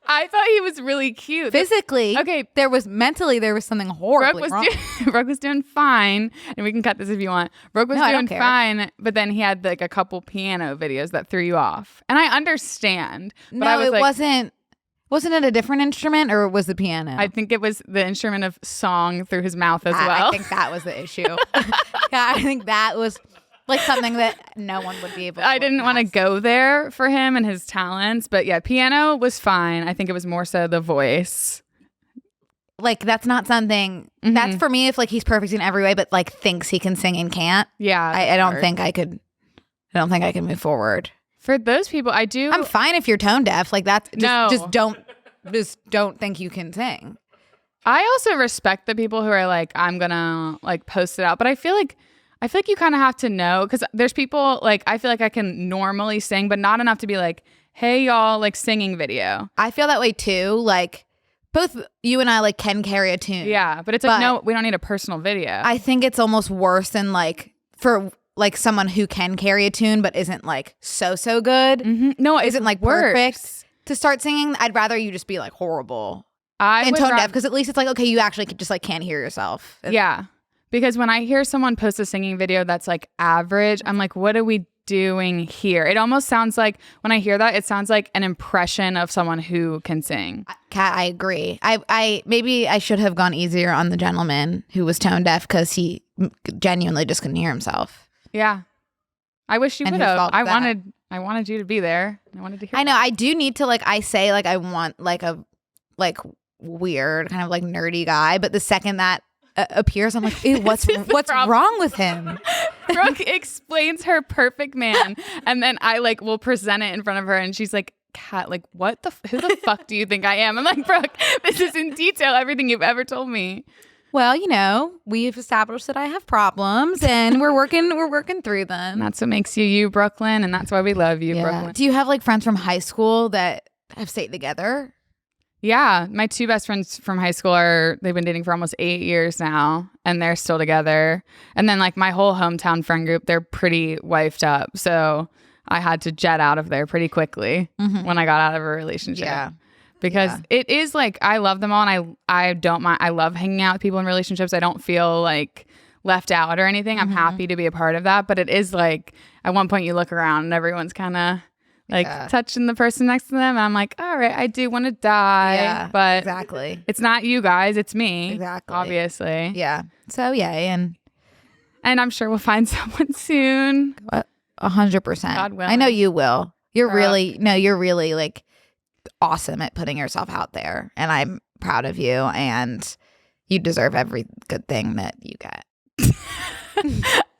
I thought he was really cute. Physically. Okay. There was something horribly wrong. Brooke was doing fine. And we can cut this if you want. Brooke was doing fine, but then he had like a couple piano videos that threw you off. And I understand. But no, I was it wasn't. Wasn't it a different instrument or was the piano? I think it was the instrument of song through his mouth as well. I think that was the issue. Yeah, I think that was like something that no one would be able to. I didn't want to go there for him and his talents, but yeah, piano was fine. I think it was more so the voice. Like that's not something that's for me if like he's perfect in every way, but like thinks he can sing and can't. Yeah, I don't think I could. I don't think I can move forward. For those people, I'm fine if you're tone deaf. Like that's just don't think you can sing. I also respect the people who are like, I'm gonna like post it out, but I feel like you kind of have to know, because there's people like I feel like I can normally sing, but not enough to be like, hey y'all, like singing video. I feel that way too. Like both you and I like can carry a tune. Yeah, but it's like no, we don't need a personal video. I think it's almost worse than like for like someone who can carry a tune but isn't like so good. Mm-hmm. No, isn't like perfect to start singing. I'd rather you just be like horrible and tone deaf, because at least it's like okay, you actually just like can't hear yourself. Yeah, because when I hear someone post a singing video that's like average, I'm like, what are we doing here? It almost sounds like when I hear that, it sounds like an impression of someone who can sing. Kat, I agree. I maybe I should have gone easier on the gentleman who was tone deaf because he genuinely just couldn't hear himself. Yeah. I wish you would have. I wanted you to be there. I wanted to hear. I know. I do need to I say I want like a weird kind of like nerdy guy, but the second that appears, I'm like, ew, what's wrong with him? Brooke explains her perfect man, and then I will present it in front of her, and she's like, Kat, who the fuck do you think I am? I'm like, Brooke, this is in detail everything you've ever told me. Well, we've established that I have problems and we're working through them. And that's what makes you, Brooklyn, and that's why we love you, Brooklyn. Do you have friends from high school that have stayed together? Yeah, my two best friends from high school they've been dating for almost 8 years now, and they're still together. And then my whole hometown friend group, they're pretty wifed up. So I had to jet out of there pretty quickly when I got out of a relationship. Yeah. Because it is I love them all, and I don't mind. I love hanging out with people in relationships. I don't feel left out or anything. I'm happy to be a part of that. But it is at one point you look around and everyone's kind of touching the person next to them. And I'm like, all right, I do want to die. Yeah, but exactly. It's not you guys. It's me. Exactly. Obviously. Yeah. So yay. And I'm sure we'll find someone soon. 100%. God willing. I know you will. You're really awesome at putting yourself out there, and I'm proud of you, and you deserve every good thing that you get.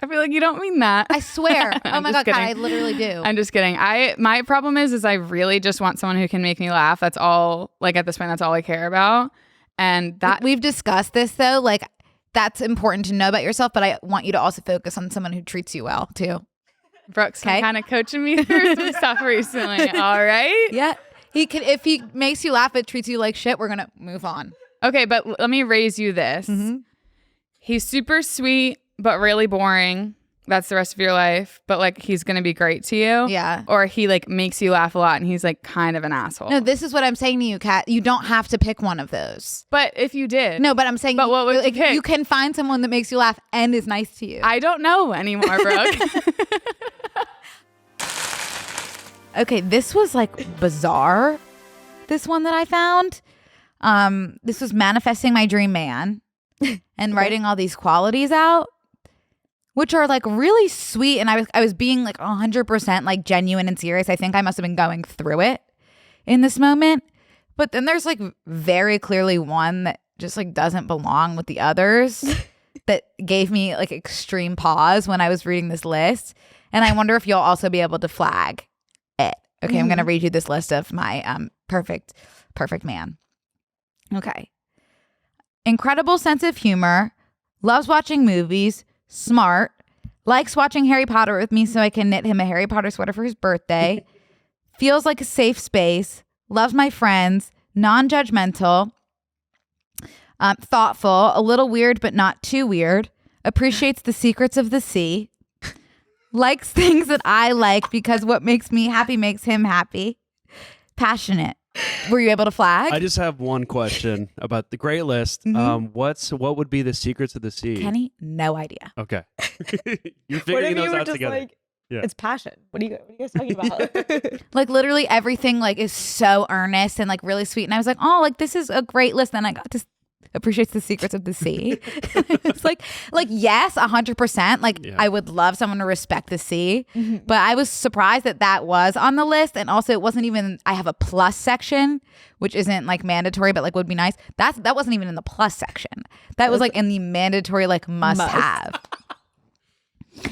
I feel like you don't mean that. I swear. Oh my God, God, I literally do. I'm just kidding. My problem is I really just want someone who can make me laugh. That's all, at this point, that's all I care about. And that we've discussed this though, that's important to know about yourself, but I want you to also focus on someone who treats you well too. Brooke's kind of coaching me through some stuff recently. All right. Yeah. If he makes you laugh but treats you like shit, we're gonna move on. Okay, but let me raise you this. Mm-hmm. He's super sweet, but really boring. That's the rest of your life. But he's gonna be great to you. Yeah. Or he makes you laugh a lot, and he's kind of an asshole. No, this is what I'm saying to you, Kat. You don't have to pick one of those. But if you did. No, but I'm saying. But what would you pick? You can find someone that makes you laugh and is nice to you. I don't know anymore, Brooke. Okay, this was bizarre. This one that I found. This was manifesting my dream man and writing all these qualities out, which are really sweet. And I was being 100% genuine and serious. I think I must have been going through it in this moment. But then there's very clearly one that just doesn't belong with the others that gave me extreme pause when I was reading this list. And I wonder if you'll also be able to flag it. Okay, I'm going to read you this list of my perfect man. Okay. Incredible sense of humor, loves watching movies, smart, likes watching Harry Potter with me so I can knit him a Harry Potter sweater for his birthday, feels like a safe space, loves my friends, non-judgmental, Thoughtful, a little weird, but not too weird. Appreciates the secrets of the sea. Likes things that I like because what makes me happy makes him happy. Passionate. Were you able to flag? I just have one question about the great list. What would be the secrets of the sea? Kenny, no idea. Okay. You're figuring those out together. Yeah. It's passion. What are you guys talking about? Like literally everything like is so earnest and like really sweet. And I was like, oh, like this is a great list. And I got to appreciates the secrets of the sea. It's like yes, 100%. Like I would love someone to respect the sea. But I was surprised that was on the list. And also it wasn't even, I have a plus section, which isn't like mandatory, but like would be nice. That wasn't even in the plus section. That was like in the mandatory, like must have.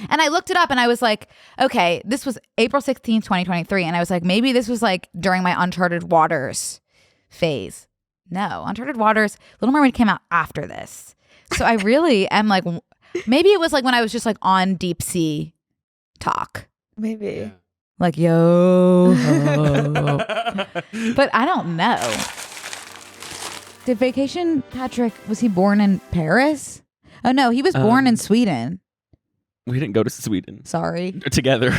And I looked it up and I was like, okay, this was April 16th, 2023. And I was like, maybe this was like during my Uncharted Waters phase. No, Uncharted Waters, Little Mermaid came out after this. So I really am like, maybe it was like when I was just like on deep sea talk. Maybe. Yeah. Like, yo. But I don't know. Did Vacation Patrick, was he born in Paris? Oh no, he was born in Sweden. We didn't go to Sweden. Sorry. Together.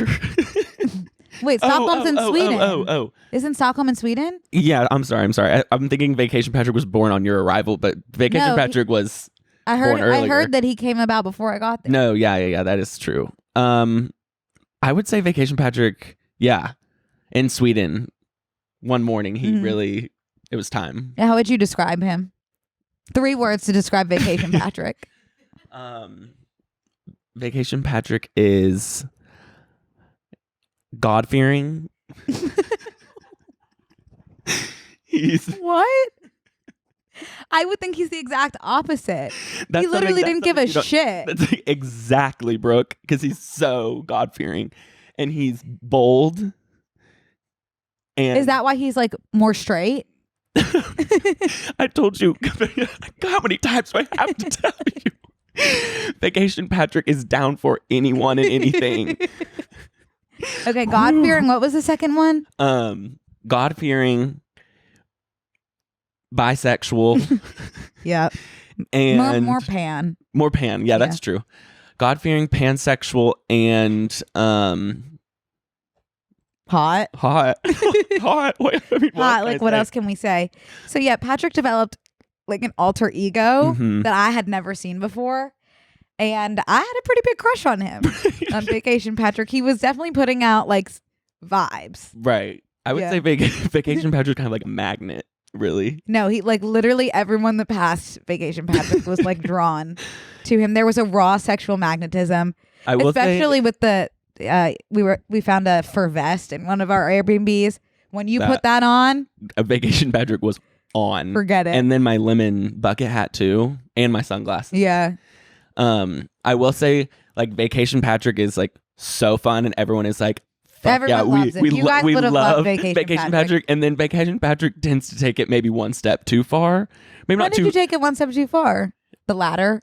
Wait, Stockholm's in Sweden. Oh. Isn't Stockholm in Sweden? Yeah, I'm sorry. I'm thinking Vacation Patrick was born on your arrival, but Vacation Patrick was born earlier. I heard that he came about before I got there. No, yeah, that is true. I would say Vacation Patrick, in Sweden. One morning, he really, it was time. How would you describe him? 3 words to describe Vacation Patrick. Vacation Patrick is God-fearing. He's what? I would think he's the exact opposite. He literally didn't give a shit. That's exactly, Brooke, because he's so God-fearing, and he's bold. And is that why he's like more straight? I told you. How many times do I have to tell you? Vacation Patrick is down for anyone and anything. Okay, God-fearing. What was the second one? God-fearing, bisexual. Yeah. And more pan. More pan. Yeah, that's true. God-fearing, pansexual, and hot. Hot. Wait, I mean, hot. Like what else can we say? So yeah, Patrick developed like an alter ego that I had never seen before. And I had a pretty big crush on him on Vacation Patrick. He was definitely putting out like vibes. Right. I would say Vacation Patrick kind of like a magnet, really. No, he like literally everyone that passed Vacation Patrick was like drawn to him. There was a raw sexual magnetism. I will especially with the we found a fur vest in one of our Airbnbs. When you put that on, a Vacation Patrick was on. Forget it. And then my lemon bucket hat too, and my sunglasses. Yeah. I will say like Vacation Patrick is like so fun, and everyone is like, everyone loves it. You guys would have loved Vacation Patrick. And then Vacation Patrick tends to take it maybe one step too far. Maybe When not did too. you take it one step too far? The ladder.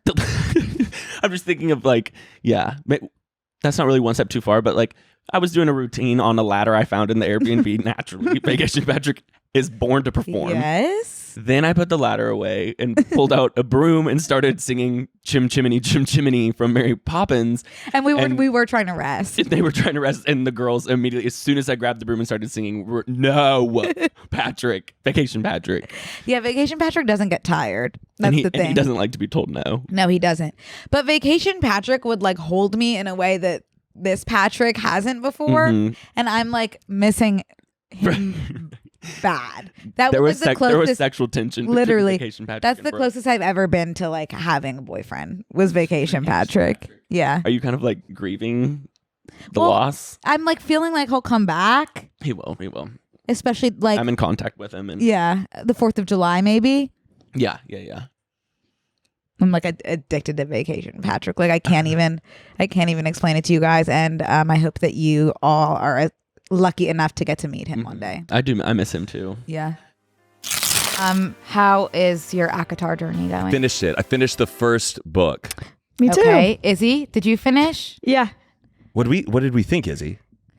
I'm just thinking of like, that's not really one step too far, but like I was doing a routine on a ladder I found in the Airbnb. Naturally, Vacation Patrick is born to perform. Yes. Then I put the ladder away and pulled out a broom and started singing Chim Chimney from Mary Poppins. And we were trying to rest. They were trying to rest, and the girls immediately, as soon as I grabbed the broom and started singing, were, no, Patrick, Vacation Patrick. Yeah, Vacation Patrick doesn't get tired. That's the thing. And he doesn't like to be told no. No, he doesn't. But Vacation Patrick would like hold me in a way that this Patrick hasn't before. And I'm like missing him bad. There was sexual tension. Literally, Vacation Patrick that's and the Brooke. closest I've ever been to like having a boyfriend. Was Vacation Patrick? Yeah. Are you kind of like grieving the loss? I'm like feeling like he'll come back. He will. Especially like I'm in contact with him, and the 4th of July maybe. Yeah. I'm like addicted to Vacation Patrick. Like I can't even explain it to you guys. And I hope that you all are lucky enough to get to meet him one day. I do. I miss him too. Yeah. How is your ACOTAR journey going? Finished it. I finished the first book. Me too. Okay, Izzy, did you finish? Yeah. What did we think, Izzy?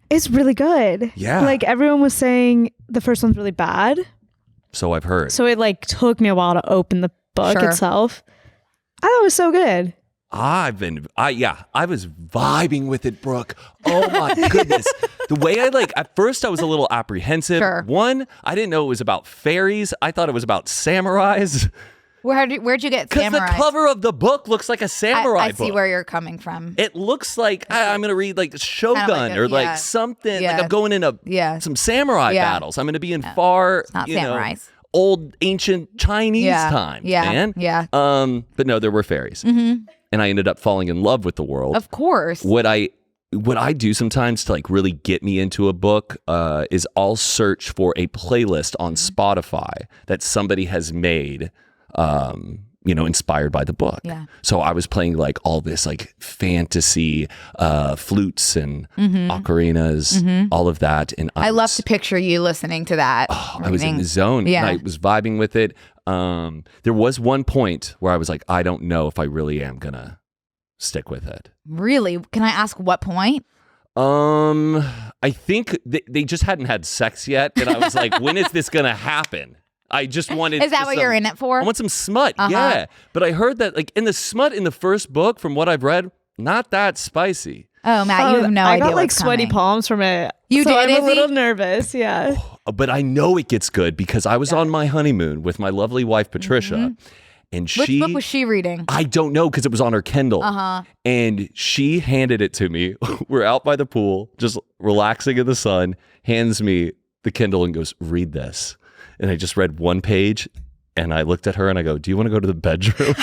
It's really good. Yeah. Like everyone was saying the first one's really bad. So I've heard. So it like took me a while to open the book itself. I thought it was so good. I was vibing with it, Brooke. Oh my goodness. The way at first I was a little apprehensive. Sure. One, I didn't know it was about fairies. I thought it was about samurais. Where'd you get Because samurai? the cover of the book looks like a samurai book. I see where you're coming from. It looks like I'm going to read Shogun or something. Like I'm going into some samurai battles. I'm going to be in far, not samurais. Old ancient Chinese times, man. Yeah. But no, there were fairies. Mm-hmm. And I ended up falling in love with the world. Of course. What I do sometimes to really get me into a book is I'll search for a playlist on Spotify that somebody has made, inspired by the book. Yeah. So I was playing all this fantasy flutes and ocarinas, all of that. And I love to picture you listening to that. I was in the zone. Yeah. And I was vibing with it. There was one point where I was like, I don't know if I really am gonna stick with it. Really? Can I ask what point? I think they just hadn't had sex yet, and I was like, when is this gonna happen? I just wanted. Is that what you're in it for? I want some smut, yeah. But I heard that in the smut in the first book, from what I've read, not that spicy. Oh, Matt, you have no idea. I got what's sweaty coming. palms from it. You so did, I'm a Izzy? little nervous. Yeah. But I know it gets good because I was on my honeymoon with my lovely wife Patricia, and Which book was she reading? I don't know because it was on her Kindle. And she handed it to me. We're out by the pool, just relaxing in the sun, hands me the Kindle and goes, read this. And I just read one page and I looked at her and I go, do you want to go to the bedroom?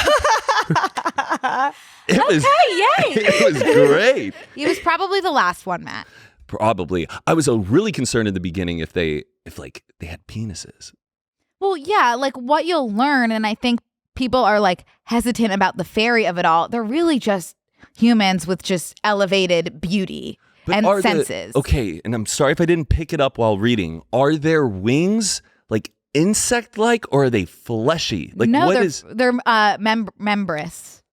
Yay! It was great. It was probably the last one, Matt. Probably. I was really concerned in the beginning if they had penises. Well, yeah, what you'll learn, and I think people are hesitant about the fairy of it all. They're really just humans with just elevated beauty and senses. Okay, and I'm sorry if I didn't pick it up while reading. Are their wings insect-like or are they fleshy? No, they're membranous.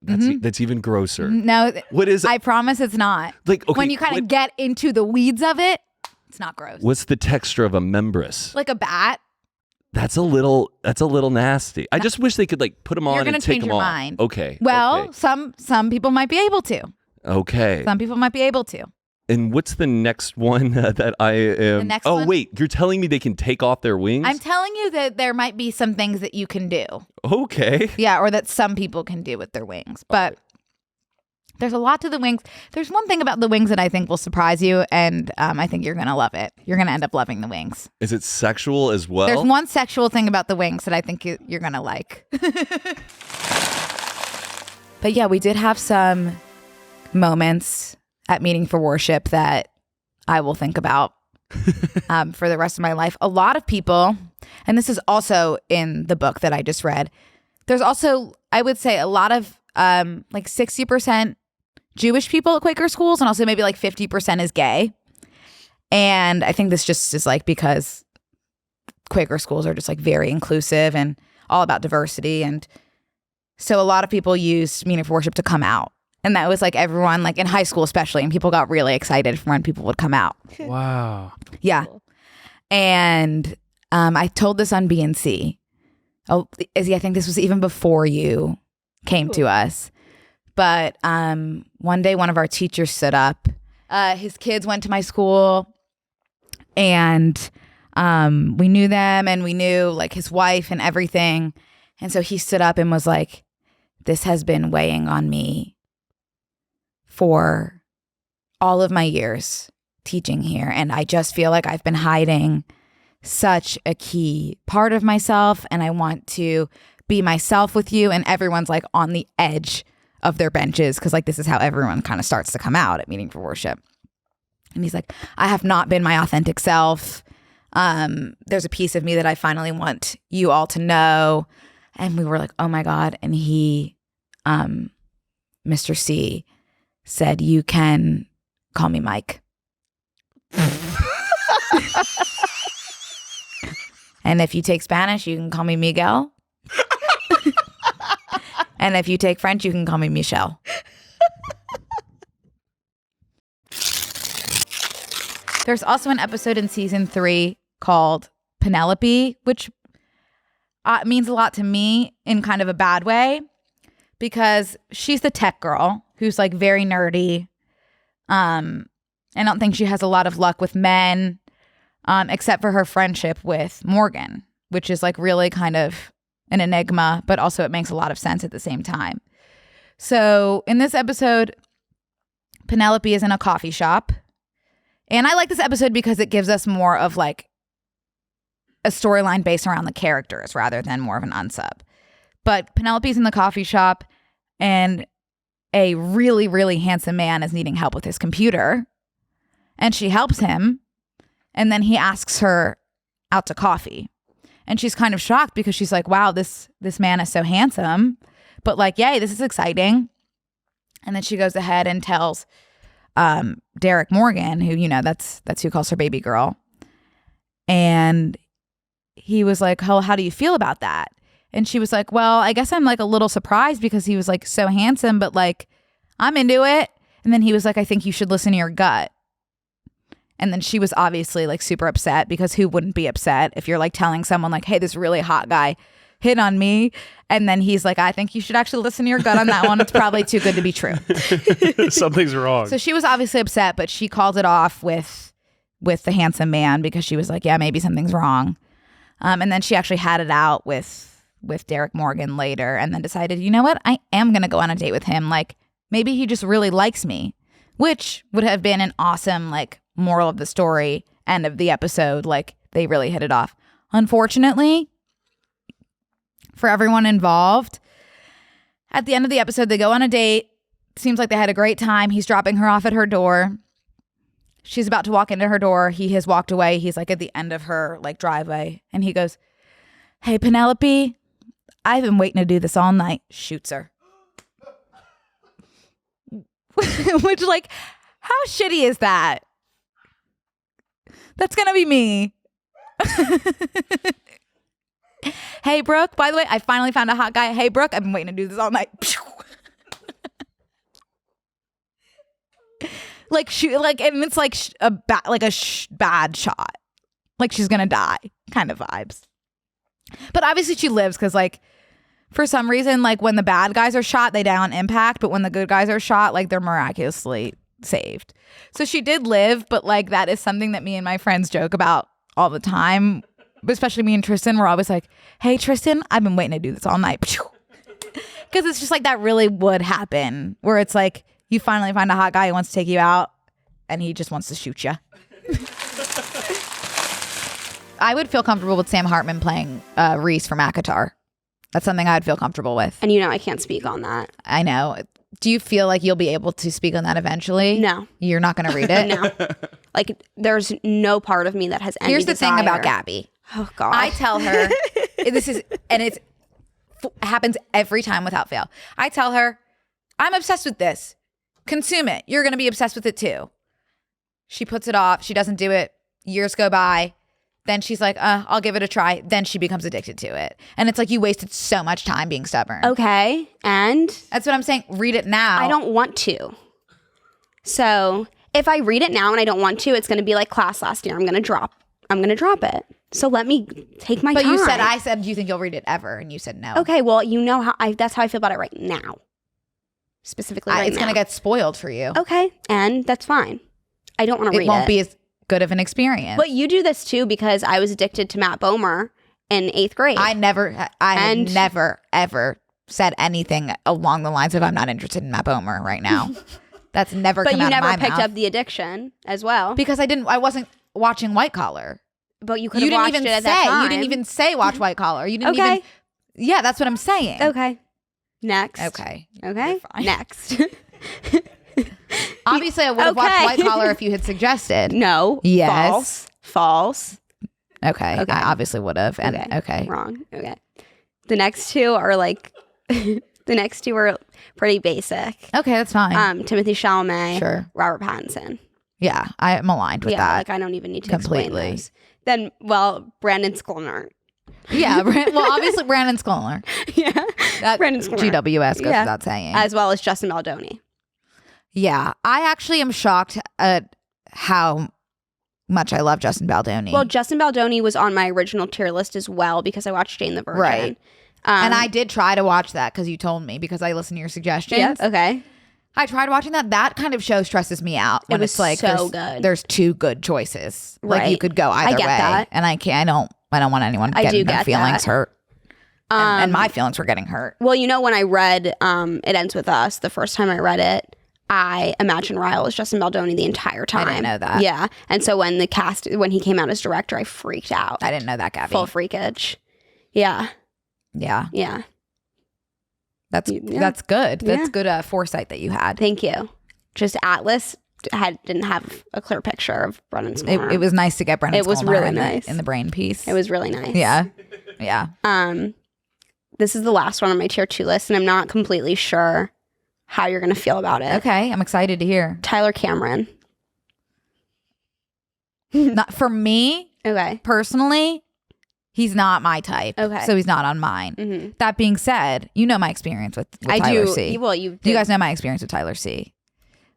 That's even grosser. No, what is it? I promise it's not. When you kind of get into the weeds of it, it's not gross. What's the texture of a membranous? Like a bat. That's a little nasty. I just wish they could put them on You're gonna and take change them your off. mind. Okay. Well, okay. some people might be able to. Okay. Some people might be able to. And what's the next one that I am? The next one? Wait, you're telling me they can take off their wings? I'm telling you that there might be some things that you can do. Okay. Yeah, or that some people can do with their wings. But there's a lot to the wings. There's one thing about the wings that I think will surprise you, and I think you're going to love it. You're going to end up loving the wings. Is it sexual as well? There's one sexual thing about the wings that I think you're going to like. But yeah, we did have some moments at Meeting for Worship that I will think about for the rest of my life. A lot of people, and this is also in the book that I just read, there's also, I would say, a lot of 60% Jewish people at Quaker schools, and also maybe 50% is gay. And I think this just is because Quaker schools are just very inclusive and all about diversity. And so a lot of people use Meeting for Worship to come out. And that was everyone, in high school especially, and people got really excited for when people would come out. Wow. Yeah. And I told this on BNC. Oh, Izzy, I think this was even before you came to us. But one day, one of our teachers stood up. His kids went to my school, and we knew them, and we knew his wife and everything. And so he stood up and was like, "This has been weighing on me for all of my years teaching here, and I just feel like I've been hiding such a key part of myself, and I want to be myself with you." And everyone's on the edge of their benches because this is how everyone kind of starts to come out at Meeting for Worship. And he's like, "I have not been my authentic self. There's a piece of me that I finally want you all to know." And we were like, "Oh my God." And he, Mr. C, said, "You can call me Mike." And if you take Spanish, you can call me Miguel. And if you take French, you can call me Michelle. There's also an episode in season 3 called Penelope, which means a lot to me in kind of a bad way because she's the tech girl who's like very nerdy. I don't think she has a lot of luck with men, except for her friendship with Morgan, which is like really kind of an enigma, but also it makes a lot of sense at the same time. So in this episode, Penelope is in a coffee shop. And I like this episode because it gives us more of like a storyline based around the characters rather than more of an unsub. But Penelope's in the coffee shop and a really, really handsome man is needing help with his computer. And she helps him. And then he asks her out to coffee. And she's kind of shocked because she's like, wow, this man is so handsome. But like, yay, this is exciting. And then she goes ahead and tells Derek Morgan, who, you know, that's who calls her baby girl. And he was like, oh, how do you feel about that? And she was like, well, I guess I'm like a little surprised because he was like so handsome, but like I'm into it. And then he was like, I think you should listen to your gut. And then she was obviously like super upset because who wouldn't be upset if you're like telling someone like, hey, this really hot guy hit on me. And then he's like, I think you should actually listen to your gut on that one. It's probably too good to be true. Something's wrong. So she was obviously upset, but she called it off with the handsome man because she was like, yeah, maybe something's wrong. And then she actually had it out with Derek Morgan later and then decided, you know what? I am going to go on a date with him. Like maybe he just really likes me, which would have been an awesome like moral of the story, end of the episode. Like they really hit it off. Unfortunately, for everyone involved, at the end of the episode, they go on a date. Seems like they had a great time. He's dropping her off at her door. She's about to walk into her door. He has walked away. He's like at the end of her like driveway. And he goes, hey, Penelope, I've been waiting to do this all night. Shoots her. Which like, how shitty is that? That's going to be me. Hey, Brooke, by the way, I finally found a hot guy. Hey, Brooke, I've been waiting to do this all night. Like shoot, like, and it's like a bad shot. Like she's gonna die, kind of vibes. But obviously she lives because, like, for some reason, like when the bad guys are shot, they die on impact. But when the good guys are shot, like they're miraculously saved. So she did live, but like that is something that me and my friends joke about all the time. Especially me and Tristan, we're always like, hey, Tristan, I've been waiting to do this all night. Because it's just like that really would happen, where it's like you finally find a hot guy who wants to take you out and he just wants to shoot you. I would feel comfortable with Sam Hartman playing Rhys from ACOTAR. That's something I'd feel comfortable with. And you know I can't speak on that. I know. Do you feel like you'll be able to speak on that eventually? No. You're not going to read it? No. Like there's no part of me that has any Here's the desire. thing about Gabi. Oh, God. I tell her, it happens every time without fail. I tell her, I'm obsessed with this. Consume it. You're going to be obsessed with it too. She puts it off. She doesn't do it. Years go by. Then she's like, I'll give it a try. Then she becomes addicted to it. And it's like you wasted so much time being stubborn. Okay. And? That's what I'm saying. Read it now. I don't want to. So if I read it now and I don't want to, it's going to be like class last year. I'm going to drop it. So let me take my time. But I said, do you think you'll read it ever? And you said no. Okay, well, you know how that's how I feel about it right now. Specifically right now. It's going to get spoiled for you. Okay, and that's fine. I don't want to read it. It won't be as good of an experience. But you do this too because I was addicted to Matt Bomer in 8th grade. I never, ever said anything along the lines of I'm not interested in Matt Bomer right now. That's never come out of my mouth. But you never picked up the addiction as well. Because I wasn't watching White Collar. But you could have watched it at that time. You didn't even say watch White Collar. You didn't even. Yeah, that's what I'm saying. Okay. Next. Okay. Next. Obviously, I would have watched White Collar if you had suggested. No. Yes. False. Okay. I obviously would have. And okay. Wrong. Okay. The next two are like. The next two are pretty basic. Okay, that's fine. Timothy Chalamet. Sure. Robert Pattinson. Yeah, I am aligned with that. Like I don't even need to completely. Explain those. Then, Brandon Skolnick. Yeah, obviously Brandon Skolnick. Yeah, Brandon Skolnick. GWS goes without saying. As well as Justin Baldoni. Yeah, I actually am shocked at how much I love Justin Baldoni. Well, Justin Baldoni was on my original tier list as well because I watched Jane the Virgin. Right. And I did try to watch that because you told me, because I listened to your suggestions. Yeah, okay. I tried watching that. That kind of show stresses me out when it's like so good. There's two good choices. Like Right. you could go either I get way. that. And I don't want anyone getting their feelings hurt. And my feelings were getting hurt. Well, you know, when I read It Ends With Us, the first time I read it, I imagined Ryle was Justin Baldoni the entire time. I didn't know that. Yeah. And so when he came out as director, I freaked out. I didn't know that, Gabi. Full freakage. Yeah. Yeah. Yeah. That's good. That's good foresight that you had. Thank you. Just Atlas didn't have a clear picture of Brennan Skolnar. It was nice to get Brennan It was Skolnar really in nice. in the brain piece. It was really nice. Yeah. Yeah. This is the last one on my tier 2 list, and I'm not completely sure how you're going to feel about it. Okay. I'm excited to hear. Tyler Cameron. Not for me. Okay. Personally, he's not my type. Okay. So he's not on mine. Mm-hmm. That being said, you know my experience with Tyler C. Well, you guys know my experience with Tyler C.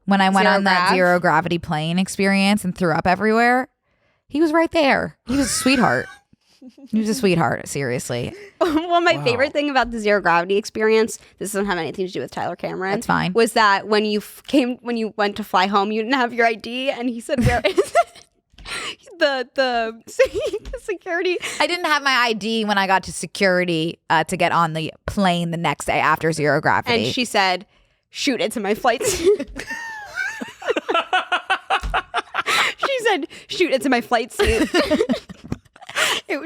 When I went Zero on that grav? zero gravity plane experience and threw up everywhere, he was right there. He was a sweetheart. He was a sweetheart, seriously. Well, my favorite thing about the zero gravity experience, this doesn't have anything to do with Tyler Cameron. That's fine. Was that when you went to fly home, you didn't have your ID, and he said, "Where is it?" the security. I didn't have my ID when I got to security to get on the plane the next day after zero gravity. And she said, "Shoot, it's in my flight suit." She said, "Shoot, it's in my flight suit."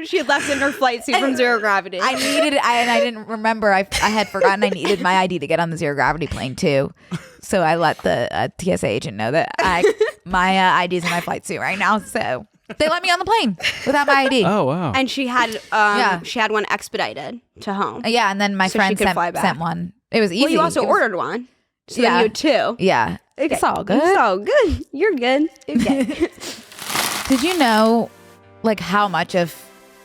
She had left in her flight suit from zero gravity. I needed it, and I didn't remember. I had forgotten I needed my ID to get on the zero gravity plane too. So I let the TSA agent know that my ID is in my flight suit right now. So they let me on the plane without my ID. Oh wow! And she had she had one expedited to home. Yeah, and then my So friend she could fly back. sent one. It was easy. Well, you also It was- ordered one. So then you had two. Yeah, Okay. it's all good. It's all good. You're good. Okay. Did you know, like, how much of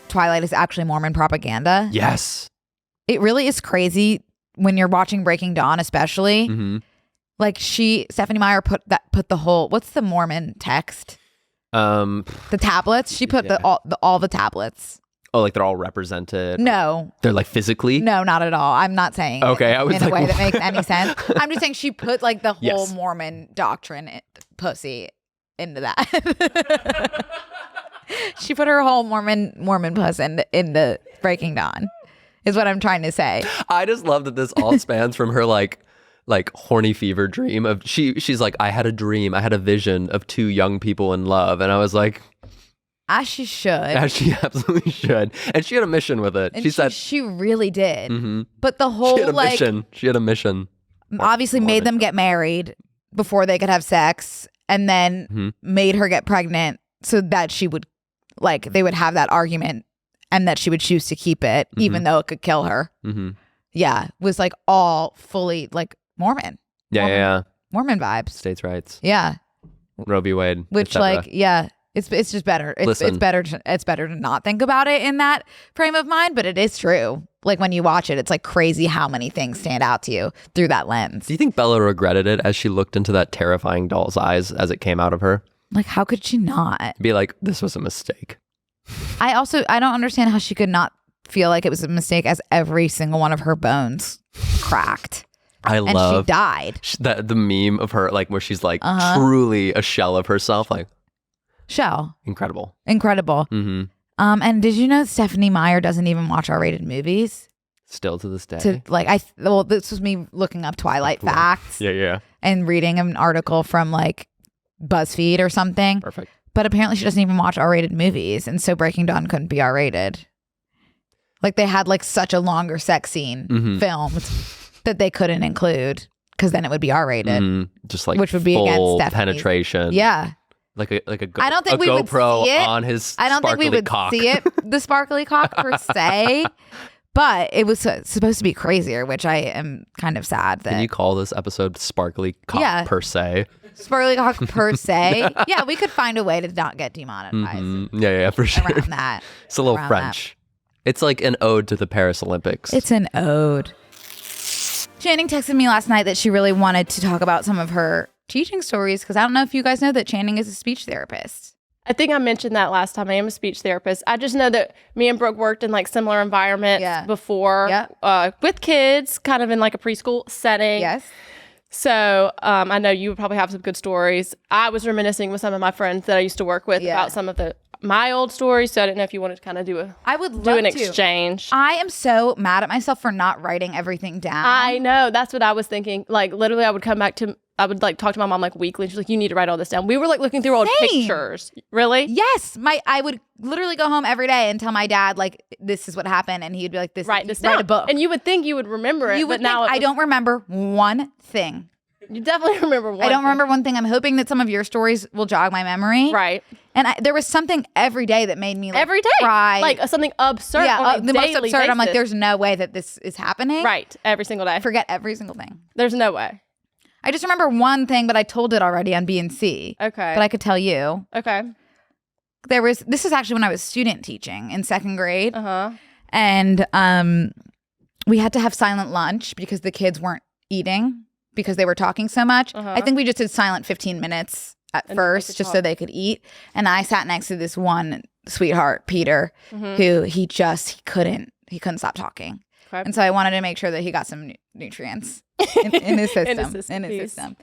Twilight is actually Mormon propaganda? Yes. It really is crazy when you're watching Breaking Dawn, especially. Mm-hmm. Like Stephanie Meyer put the whole, what's the Mormon text? The tablets. She put all the tablets. Oh, like they're all represented? No. They're like physically? No, not at all. I'm not saying Okay, it I was in a like, way that what? makes any sense. I'm just saying she put like the whole Yes. Mormon doctrine pussy into that. She put her whole Mormon puss into Breaking Dawn, is what I'm trying to say. I just love that this all spans from her like horny fever dream of she's like, I had a dream, I had a vision of two young people in love, and I was like, As she should. as she absolutely should, and she had a mission with it. And she said, she really did. mm-hmm. But the whole she had a like mission. She had a mission. obviously made them get married before they could have sex, and then Mm-hmm. made her get pregnant so that she would they would have that argument and that she would choose to keep it even though it could kill her. Mm-hmm. Yeah, was like all fully like Mormon. Yeah. Mormon vibes. States' rights. Yeah. Roe v. Wade. Which etc. like yeah, it's just better. It's Listen. better to not think about it in that frame of mind, but it is true. Like when you watch it, it's like crazy how many things stand out to you through that lens. Do you think Bella regretted it as she looked into that terrifying doll's eyes as it came out of her? Like how could she not? Be like, this was a mistake. I don't understand how she could not feel like it was a mistake as every single one of her bones cracked. And she died. The meme of her, like where she's like Uh-huh. truly a shell of herself, like Shell. incredible. Mm-hmm. And did you know Stephanie Meyer doesn't even watch R-rated movies? Still to this day. This was me looking up Twilight facts Yeah. and reading an article from like BuzzFeed or something. Perfect. But apparently she doesn't even watch R-rated movies, and so Breaking Dawn couldn't be R-rated. Like they had like such a longer sex scene filmed that they couldn't include because then it would be R-rated. Just like which would be full against Stephanie's. penetration. Yeah. Like a I don't think a we would GoPro see it. on his I don't think we sparkly would cock. see it, the sparkly cock per se, but it was supposed to be crazier, which I am kind of sad that. Can you call this episode sparkly cock Yeah. per se? Sparkly cock per se. Yeah, we could find a way to not get demonetized Yeah, for sure. around that. It's a little Around French. It's like an ode to the Paris Olympics. It's an ode. Channing texted me last night that she really wanted to talk about some of her teaching stories because I don't know if you guys know that Channing is a speech therapist. I think I mentioned that last time. I am a speech therapist. I just know that me and Brooke worked in like similar environments before with kids, kind of in like a preschool setting. Yes. So I know you would probably have some good stories. I was reminiscing with some of my friends that I used to work with about some of my old stories. So I didn't know if you wanted to kind of do an exchange. I am so mad at myself for not writing everything down. I know. That's what I was thinking. Like literally I would like talk to my mom like weekly. She's like, you need to write all this down. We were like looking through old pictures. Really? Yes. I would literally go home every day and tell my dad like this is what happened, and he'd be like, write down. a book. And you would think you would remember it, but now I don't remember one thing. You definitely remember one. I don't remember one thing. I'm hoping that some of your stories will jog my memory. Right. And there was something every day that made me like every day cry. Like something absurd. Yeah, the most absurd. Basis. I'm like, there's no way that this is happening. Right. Every single day. I forget every single thing. There's no way. I just remember one thing, but I told it already on BNC. Okay. But I could tell you. Okay. This is actually when I was student teaching in second grade. And we had to have silent lunch because the kids weren't eating because they were talking so much. I think we just did silent 15 minutes at first just so they could eat. And I sat next to this one sweetheart, Peter, who he couldn't stop talking. Okay. And so I wanted to make sure that he got some nutrients in his system.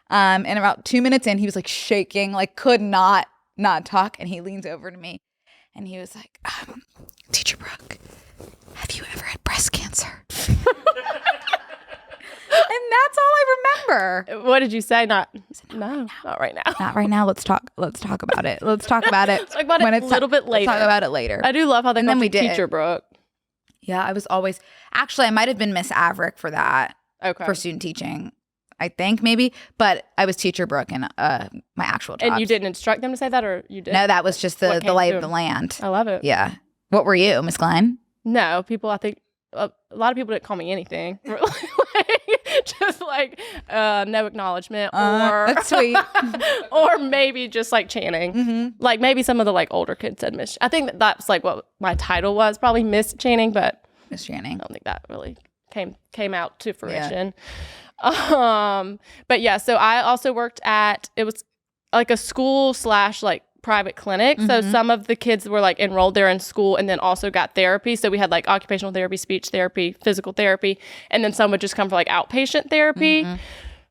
And about 2 minutes in, he was like shaking, like could not talk. And he leans over to me and he was like, Teacher Brooke, have you ever had breast cancer? And that's all I remember. What did you say? Not right now. Not right now. Let's talk about it. Let's talk about it. Talk about it a little bit later. Let's talk about it later. I do love how they call you Teacher Brooke. Yeah, I was always actually I might have been Miss Averick for that. Okay. For student teaching. I think maybe, but I was Teacher Brooke in my actual job. And you didn't instruct them to say that, or you did? No, that was just the lay of the land. I love it. Yeah. What were you, Miss Glenn? No, people, I think a lot of people didn't call me anything. Just like no acknowledgement or that's sweet. Or maybe just like Channing. Like maybe some of the like older kids said Miss. I think that's like what my title was, probably Miss Channing, but Miss Channing. I don't think that really came out to fruition. Yeah. But yeah, so I also worked it was like a school / like private clinic. So some of the kids were like enrolled there in school and then also got therapy. So we had like occupational therapy, speech therapy, physical therapy, and then some would just come for like outpatient therapy.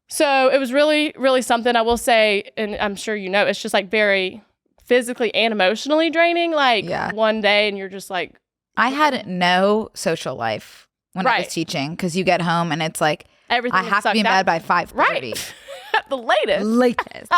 So it was really, really something. I will say, and I'm sure you know, it's just like very physically and emotionally draining. Like one day and you're just like. I had no social life when I was teaching because you get home and it's like, everything I have to be in bed by 5:30. Right. At the latest.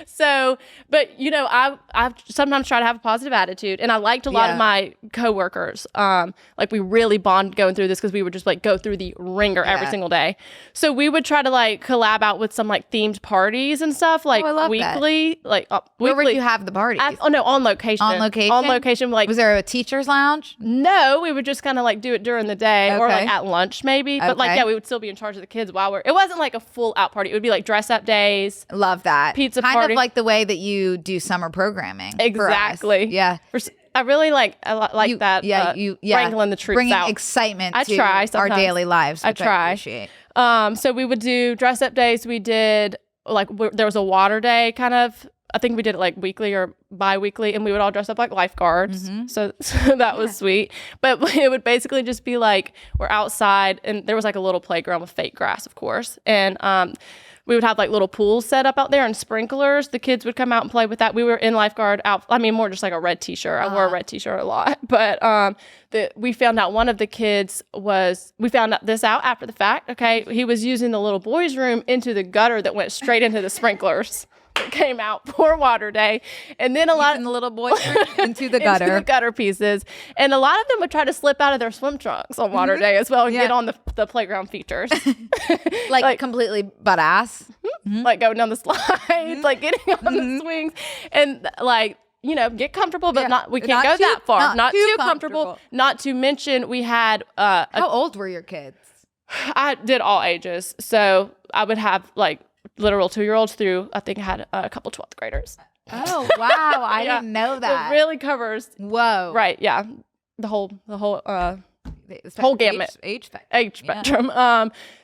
So, but you know, I've sometimes try to have a positive attitude, and I liked a lot of my coworkers. Like we really bond going through this because we would just like go through the ringer every single day. So we would try to like collab out with some like themed parties and stuff like weekly. That. Like where weekly. would you have the parties? On location. On location. On location. Like, was there a teacher's lounge? No, we would just kind of like do it during the day or like at lunch maybe. But like we would still be in charge of the kids while it wasn't like a full out party. It would be like dress up days. Love that. Pizza kind party. Of like the way that you do summer programming. Exactly. Yeah. I really like that. Yeah. Wrangling the troops bringing out. excitement to try our daily lives. Which I appreciate. So we would do dress up days. We did like there was a water day kind of. I think we did it like weekly or bi-weekly, and we would all dress up like lifeguards. So that was sweet. But it would basically just be like we're outside, and there was like a little playground with fake grass, of course. And we would have like little pools set up out there and sprinklers. The kids would come out and play with that. We were in lifeguard more just like a red t-shirt. I wore a red t-shirt a lot. But we found out one of the kids we found this out after the fact. Okay. He was using the little boys' room into the gutter that went straight into the sprinklers. Came out for water day, and then a lot of the little boys into the gutter, into the gutter pieces, and a lot of them would try to slip out of their swim trunks on water day as well and get on the playground features, like completely butt ass, like going down the slides, like getting on the swings, and like get comfortable, but we can't go that far. Not too comfortable. Not to mention we had how old were your kids? I did all ages, so I would have like literal 2-year-olds through I think I had a couple 12th graders. Oh wow, I didn't know that. It really covers. Whoa. Right, yeah. The whole whole gamut, age spectrum.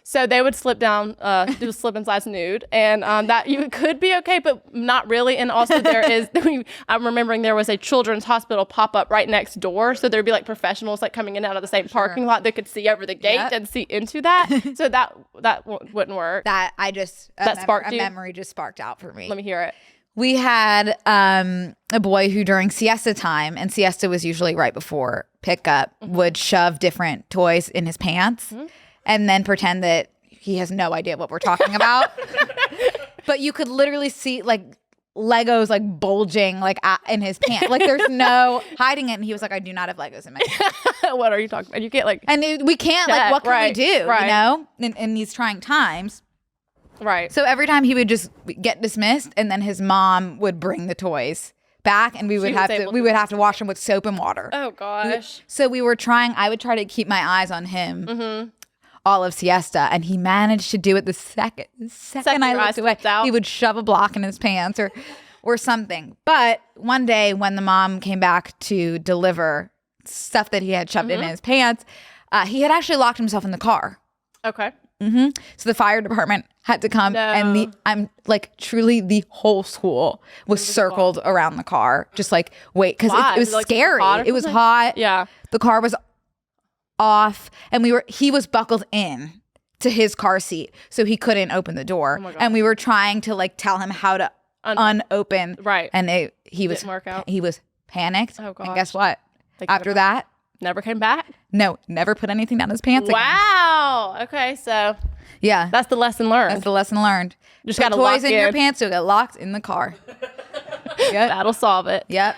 So they would slip down, do a slip and slides nude, and that you could be okay, but not really. And also there is, I'm remembering there was a children's hospital pop up right next door, so there'd be like professionals like coming in and out of the same parking lot that could see over the gate and see into that. So that wouldn't work. That sparked a you? memory just sparked out for me. Let me hear it. We had a boy who during siesta time, and siesta was usually right before pickup, would shove different toys in his pants and then pretend that he has no idea what we're talking about. But you could literally see like Legos like bulging like in his pants. Like there's no hiding it. And he was like, I do not have Legos in my pants. What are you talking about? You can't like... And we can't like, what can we do, right. you know, in these trying times. Right. So every time he would just get dismissed, and then his mom would bring the toys back, and we would have to wash them with soap and water. Oh gosh. So I would try to keep my eyes on him all of siesta, and he managed to do it the second I looked away. He would shove a block in his pants or something. But one day when the mom came back to deliver stuff that he had shoved in his pants, he had actually locked himself in the car. Okay. So the fire department had to come, and I'm like, truly the whole school was circled around the car, just like wait, because it was like scary. It was hot. Yeah, the car was off, and he was buckled in to his car seat, so he couldn't open the door. And we were trying to like tell him how to unopen. Right, and he was didn't work out. He was panicked. Oh gosh. And guess what? After that. Never came back? No, never put anything down his pants again. Wow. Okay, so yeah, that's the lesson learned. That's the lesson learned. Just put gotta toys lock in your pants, so get locked in the car. Yep. That'll solve it. Yep.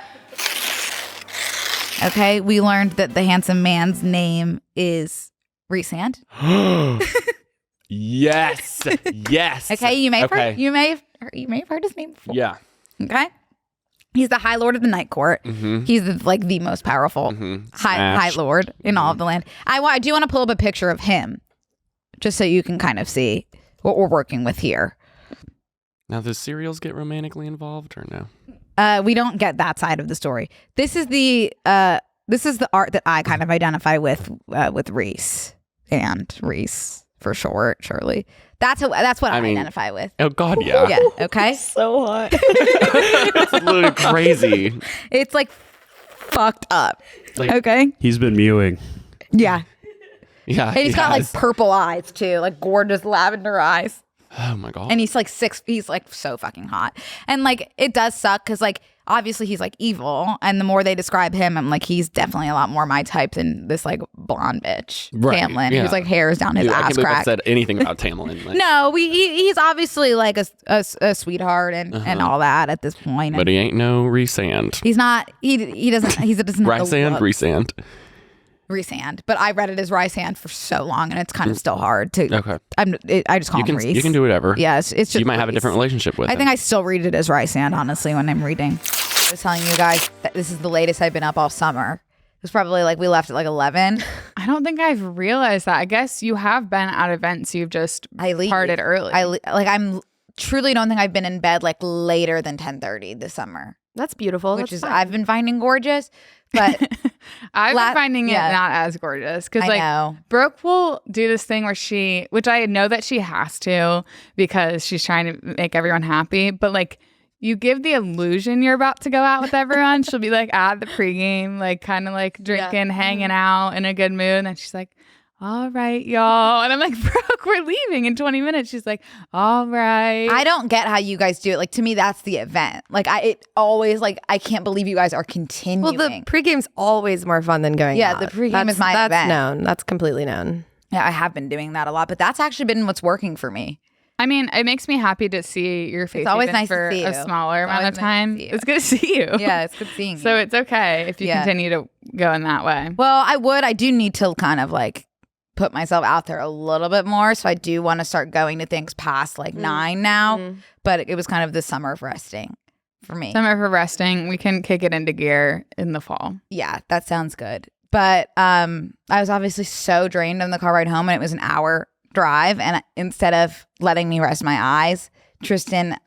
Okay, we learned that the handsome man's name is Rhys. Yes. Yes. Okay, you may have heard his name before. Yeah. Okay. He's the High Lord of the Night Court. He's the most powerful High Lord in all of the land. I do want to pull up a picture of him, just so you can kind of see what we're working with here. Now, does cereals get romantically involved or no? We don't get that side of the story. This is the art that I kind of identify with Rhys and Rhys for short, Shirley. That's what I identify with. Oh God, yeah. Yeah. Okay. So hot. It's a little crazy. It's like fucked up. Like, okay. He's been mewing. Yeah. Yeah. And he's got like purple eyes too, like gorgeous lavender eyes. Oh my God. And he's like he's like so fucking hot. And like it does suck because like obviously he's like evil. And the more they describe him, I'm like, he's definitely a lot more my type than this like blonde bitch, Tamlin, who's like hairs down his ass crack. I said anything about Tamlin. Like. No, he's obviously like a sweetheart and all that at this point. But he ain't no Rhysand. He's not. He doesn't. He doesn't. Rhysand, Rhysand. Rhysand, but I read it as Rhysand for so long, and it's kind of still hard to. Okay. I just call him Rhys. You can do whatever. Yeah, it's just. You might have a Rhys. different relationship with. I think I still read it as Rhysand, honestly, when I'm reading. I was telling you guys that this is the latest I've been up all summer. It was probably like we left at like 11. I don't think I've realized that. I guess you have been at events. You've just parted early. I'm truly don't think I've been in bed like later than 10:30 this summer. That's beautiful. Which is I've been finding gorgeous, but I've been finding it not as gorgeous because like Brooke will do this thing where which I know that she has to because she's trying to make everyone happy, but like you give the illusion you're about to go out with everyone. She'll be like at the pregame, like kind of like drinking, hanging out in a good mood, and then she's like, all right, y'all. And I'm like, Brooke, we're leaving in 20 minutes. She's like, all right. I don't get how you guys do it. Like, to me, that's the event. Like, it always, like, I can't believe you guys are continuing. Well, the pregame's always more fun than going out. The pregame is my event. That's known. That's completely known. Yeah, I have been doing that a lot, but that's actually been what's working for me. I mean, it makes me happy to see your face. It's always even nice for to see a you. smaller It's amount of always nice time. to see you. It's good to see you. Yeah, it's good seeing you. So it's okay if you continue to go in that way. Well, I do need to kind of like put myself out there a little bit more. So I do want to start going to things past like 9 now. But it was kind of the summer of resting for me. Summer for resting. We can kick it into gear in the fall. Yeah, that sounds good. But I was obviously so drained on the car ride home, and it was an hour drive. And instead of letting me rest my eyes, Tristan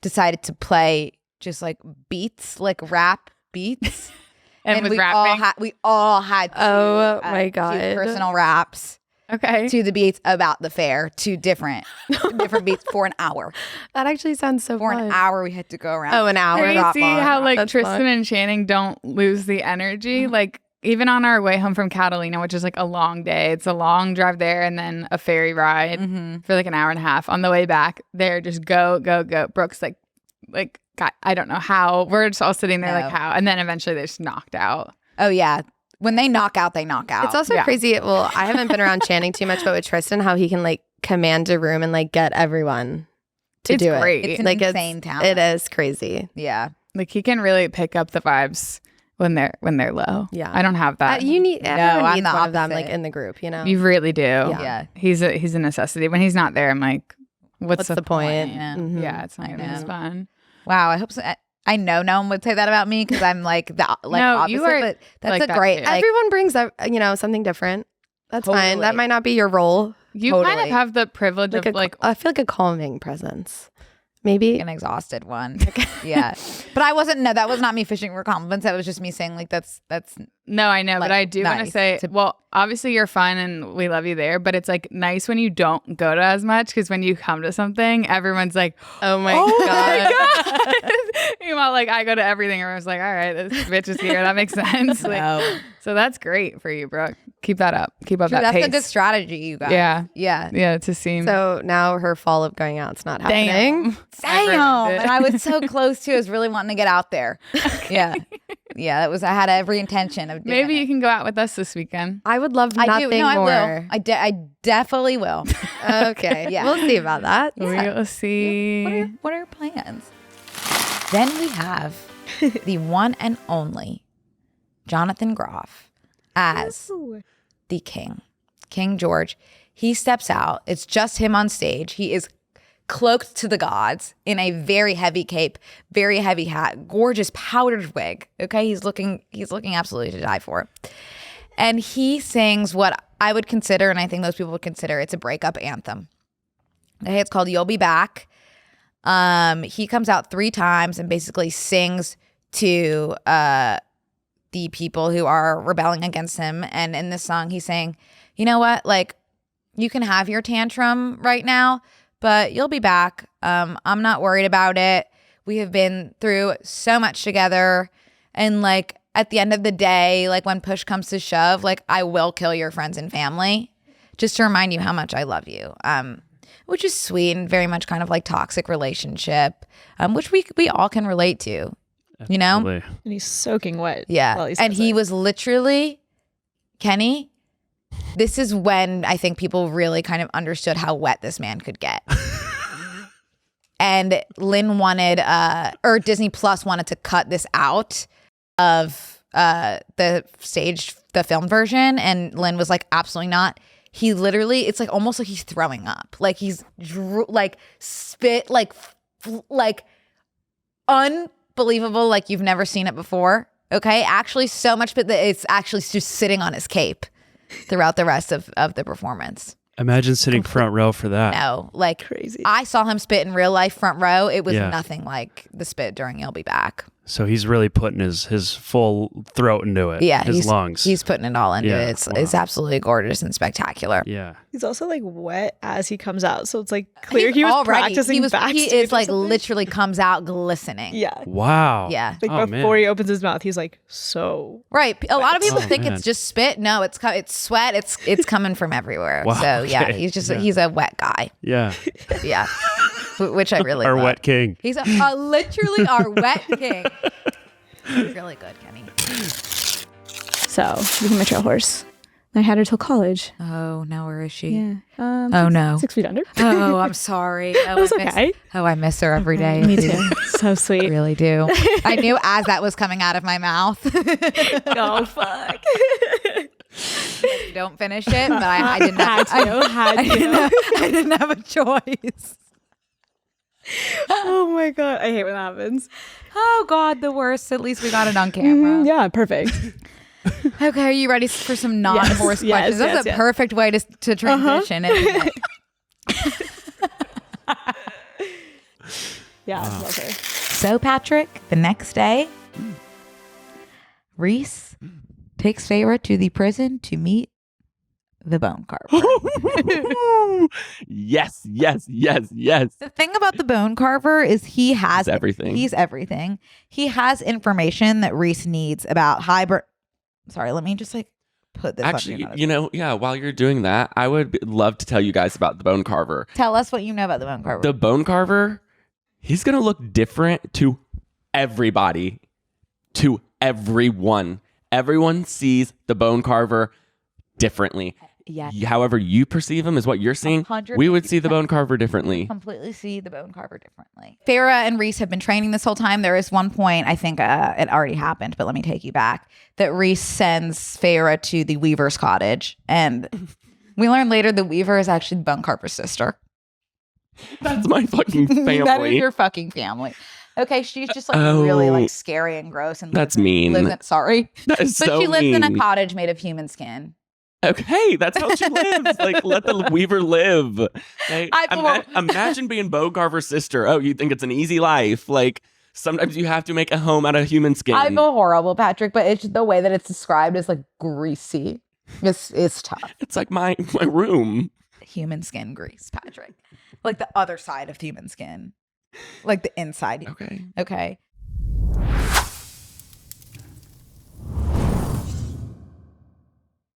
decided to play just like beats, like rap beats. And with we rapping? all had to, Oh my do God. personal raps. Okay. To the beats about the fair, to different beats for an hour. That actually sounds so For fun. an hour, we had to go around. Oh, an hour. Crazy how like That's Tristan fun. and Channing don't lose the energy. Like even on our way home from Catalina, which is like a long day, it's a long drive there and then a ferry ride for like an hour and a half. On the way back, they're just go, go, go. Brooke's like, God, I don't know how. We're just all sitting there like how, and then eventually they're just knocked out. Oh yeah. When they knock out, they knock out. It's also crazy. Well, I haven't been around Channing too much, but with Tristan, how he can like command a room and like get everyone to It's do great. it. It's an like insane talent. It is crazy. Yeah. Like he can really pick up the vibes when they're low. Yeah. I don't have that. You need everyone I'm needs the one of them like opposite. in the group, you know. You really do. Yeah. He's a necessity. When he's not there, I'm like, what's the point? Yeah. Mhm. Yeah, it's not gonna be as fun. Wow. I hope so. I know no one would say that about me because I'm like the No, opposite, you are but that's like a that great. too. Like, Everyone brings something different. That's fine. Totally. That might not be your role. You kind of Totally. have the privilege of like I feel like a calming presence. Maybe an exhausted one. Yeah. But I wasn't. No, that was not me fishing for compliments. That was just me saying like that's. No, I know, like, but I do want to nice say, well, obviously you're fun and we love you there, but it's like nice when you don't go to as much because when you come to something, everyone's like, oh my God. Meanwhile, like I go to everything, everyone's like, all right, this bitch is here. That makes sense. Like, No. So that's great for you, Brooke. Keep that up. Keep up True, that that's pace. a good strategy, you guys. Yeah. Yeah. Yeah, to seem. So now her fall of going out's not happening. Damn. And I was so close to. I was really wanting to get out there. Yeah. Yeah. That was. I had every intention of doing Maybe it. you can go out with us this weekend. I would love I nothing do. No, more. I will. I definitely will. Okay. Yeah. We'll see about that. We'll see. What are your plans? Then we have the one and only Jonathan Groff as the king, King George. He steps out. It's just him on stage. He is cloaked to the gods in a very heavy cape, very heavy hat, gorgeous powdered wig. Okay, he's looking absolutely to die for. And he sings what I would consider, and I think most people would consider, it's a breakup anthem. Okay, it's called "You'll Be Back." He comes out 3 times and basically sings to the people who are rebelling against him. And in this song, he's saying, you know what? Like, you can have your tantrum right now, but you'll be back. I'm not worried about it. We have been through so much together. And like, at the end of the day, like when push comes to shove, like I will kill your friends and family just to remind you how much I love you. Which is sweet and very much kind of like toxic relationship, which we all can relate to, you know? Absolutely. And he's soaking wet. Yeah. while And says he it. was literally, Kenny, this is when I think people really kind of understood how wet this man could get. And Lynn wanted, or Disney Plus wanted to cut this out of the film version. And Lynn was like, absolutely not. He literally, it's like almost like he's throwing up. Like he's like spit, like unbelievable. Like you've never seen it before. Okay. Actually so much, but it's actually just sitting on his cape throughout the rest of the performance. Imagine sitting front row for that. No, like crazy. I saw him spit in real life front row. It was Yeah. nothing like the spit during You'll Be Back. So he's really putting his full throat into it. Yeah, his lungs. He's putting it all into Yeah, it. It's absolutely gorgeous and spectacular. Yeah. He's also like wet as he comes out, so it's like clear he was already, practicing He backstage is or like something. literally comes out glistening. Yeah. Wow. Yeah. Like before he opens his mouth, he's like so Right. A lot of people Oh, think man. it's just spit. No, it's sweat. It's coming from everywhere. Wow, So yeah, okay. he's a wet guy. Yeah. Yeah. Which I really Our love. wet king. He's literally our wet king. He's really good, Kenny. So became a trail horse. I had her till college. Oh, now where is she? Yeah. Oh no. 6 feet under. Oh, I'm sorry. Oh, That's okay. I miss her every day. Me too. So sweet. I really do. I knew as that was coming out of my mouth. Oh fuck. Don't finish it, but I didn't have I didn't have a choice. Oh my god, I hate when that happens. Oh God, the worst. At least we got it on camera. Yeah, perfect. Okay, are you ready for some non-horse Yes, questions? That's a perfect way to transition, isn't it? Yeah, I love her. So, Patrick, the next day, Rhys takes Feyre to the prison to meet the Bone Carver. Yes. The thing about the Bone Carver is he has everything. He's everything. He has information that Rhys needs about Sorry, let me just like put this. Actually, while you're doing that, I would love to tell you guys about the Bone Carver. Tell us what you know about the Bone Carver. The Bone Carver, he's gonna look different to everybody, to everyone. Everyone sees the Bone Carver differently. Yeah. However you perceive him is what you're seeing. We would see the Bone Carver differently. Completely see the Bone Carver differently. Feyre and Rhys have been training this whole time. There is one point, I think it already happened, but let me take you back, that Rhys sends Feyre to the Weaver's cottage. And we learn later the Weaver is actually the Bone Carver's sister. That's my fucking family. That is your fucking family. Okay, she's just like really like scary and gross. And that's mean. Sorry. That is but so she lives in a mean. cottage made of human skin. Okay, that's how she lives. Like, let the Weaver live. Like, imagine being Bone Carver's sister. Oh, you think it's an easy life? Like, sometimes you have to make a home out of human skin. I feel horrible, Patrick, but it's the way that it's described is like greasy. It's tough. It's like my room. Human skin grease, Patrick. Like the other side of human skin. Like the inside. Okay. Okay.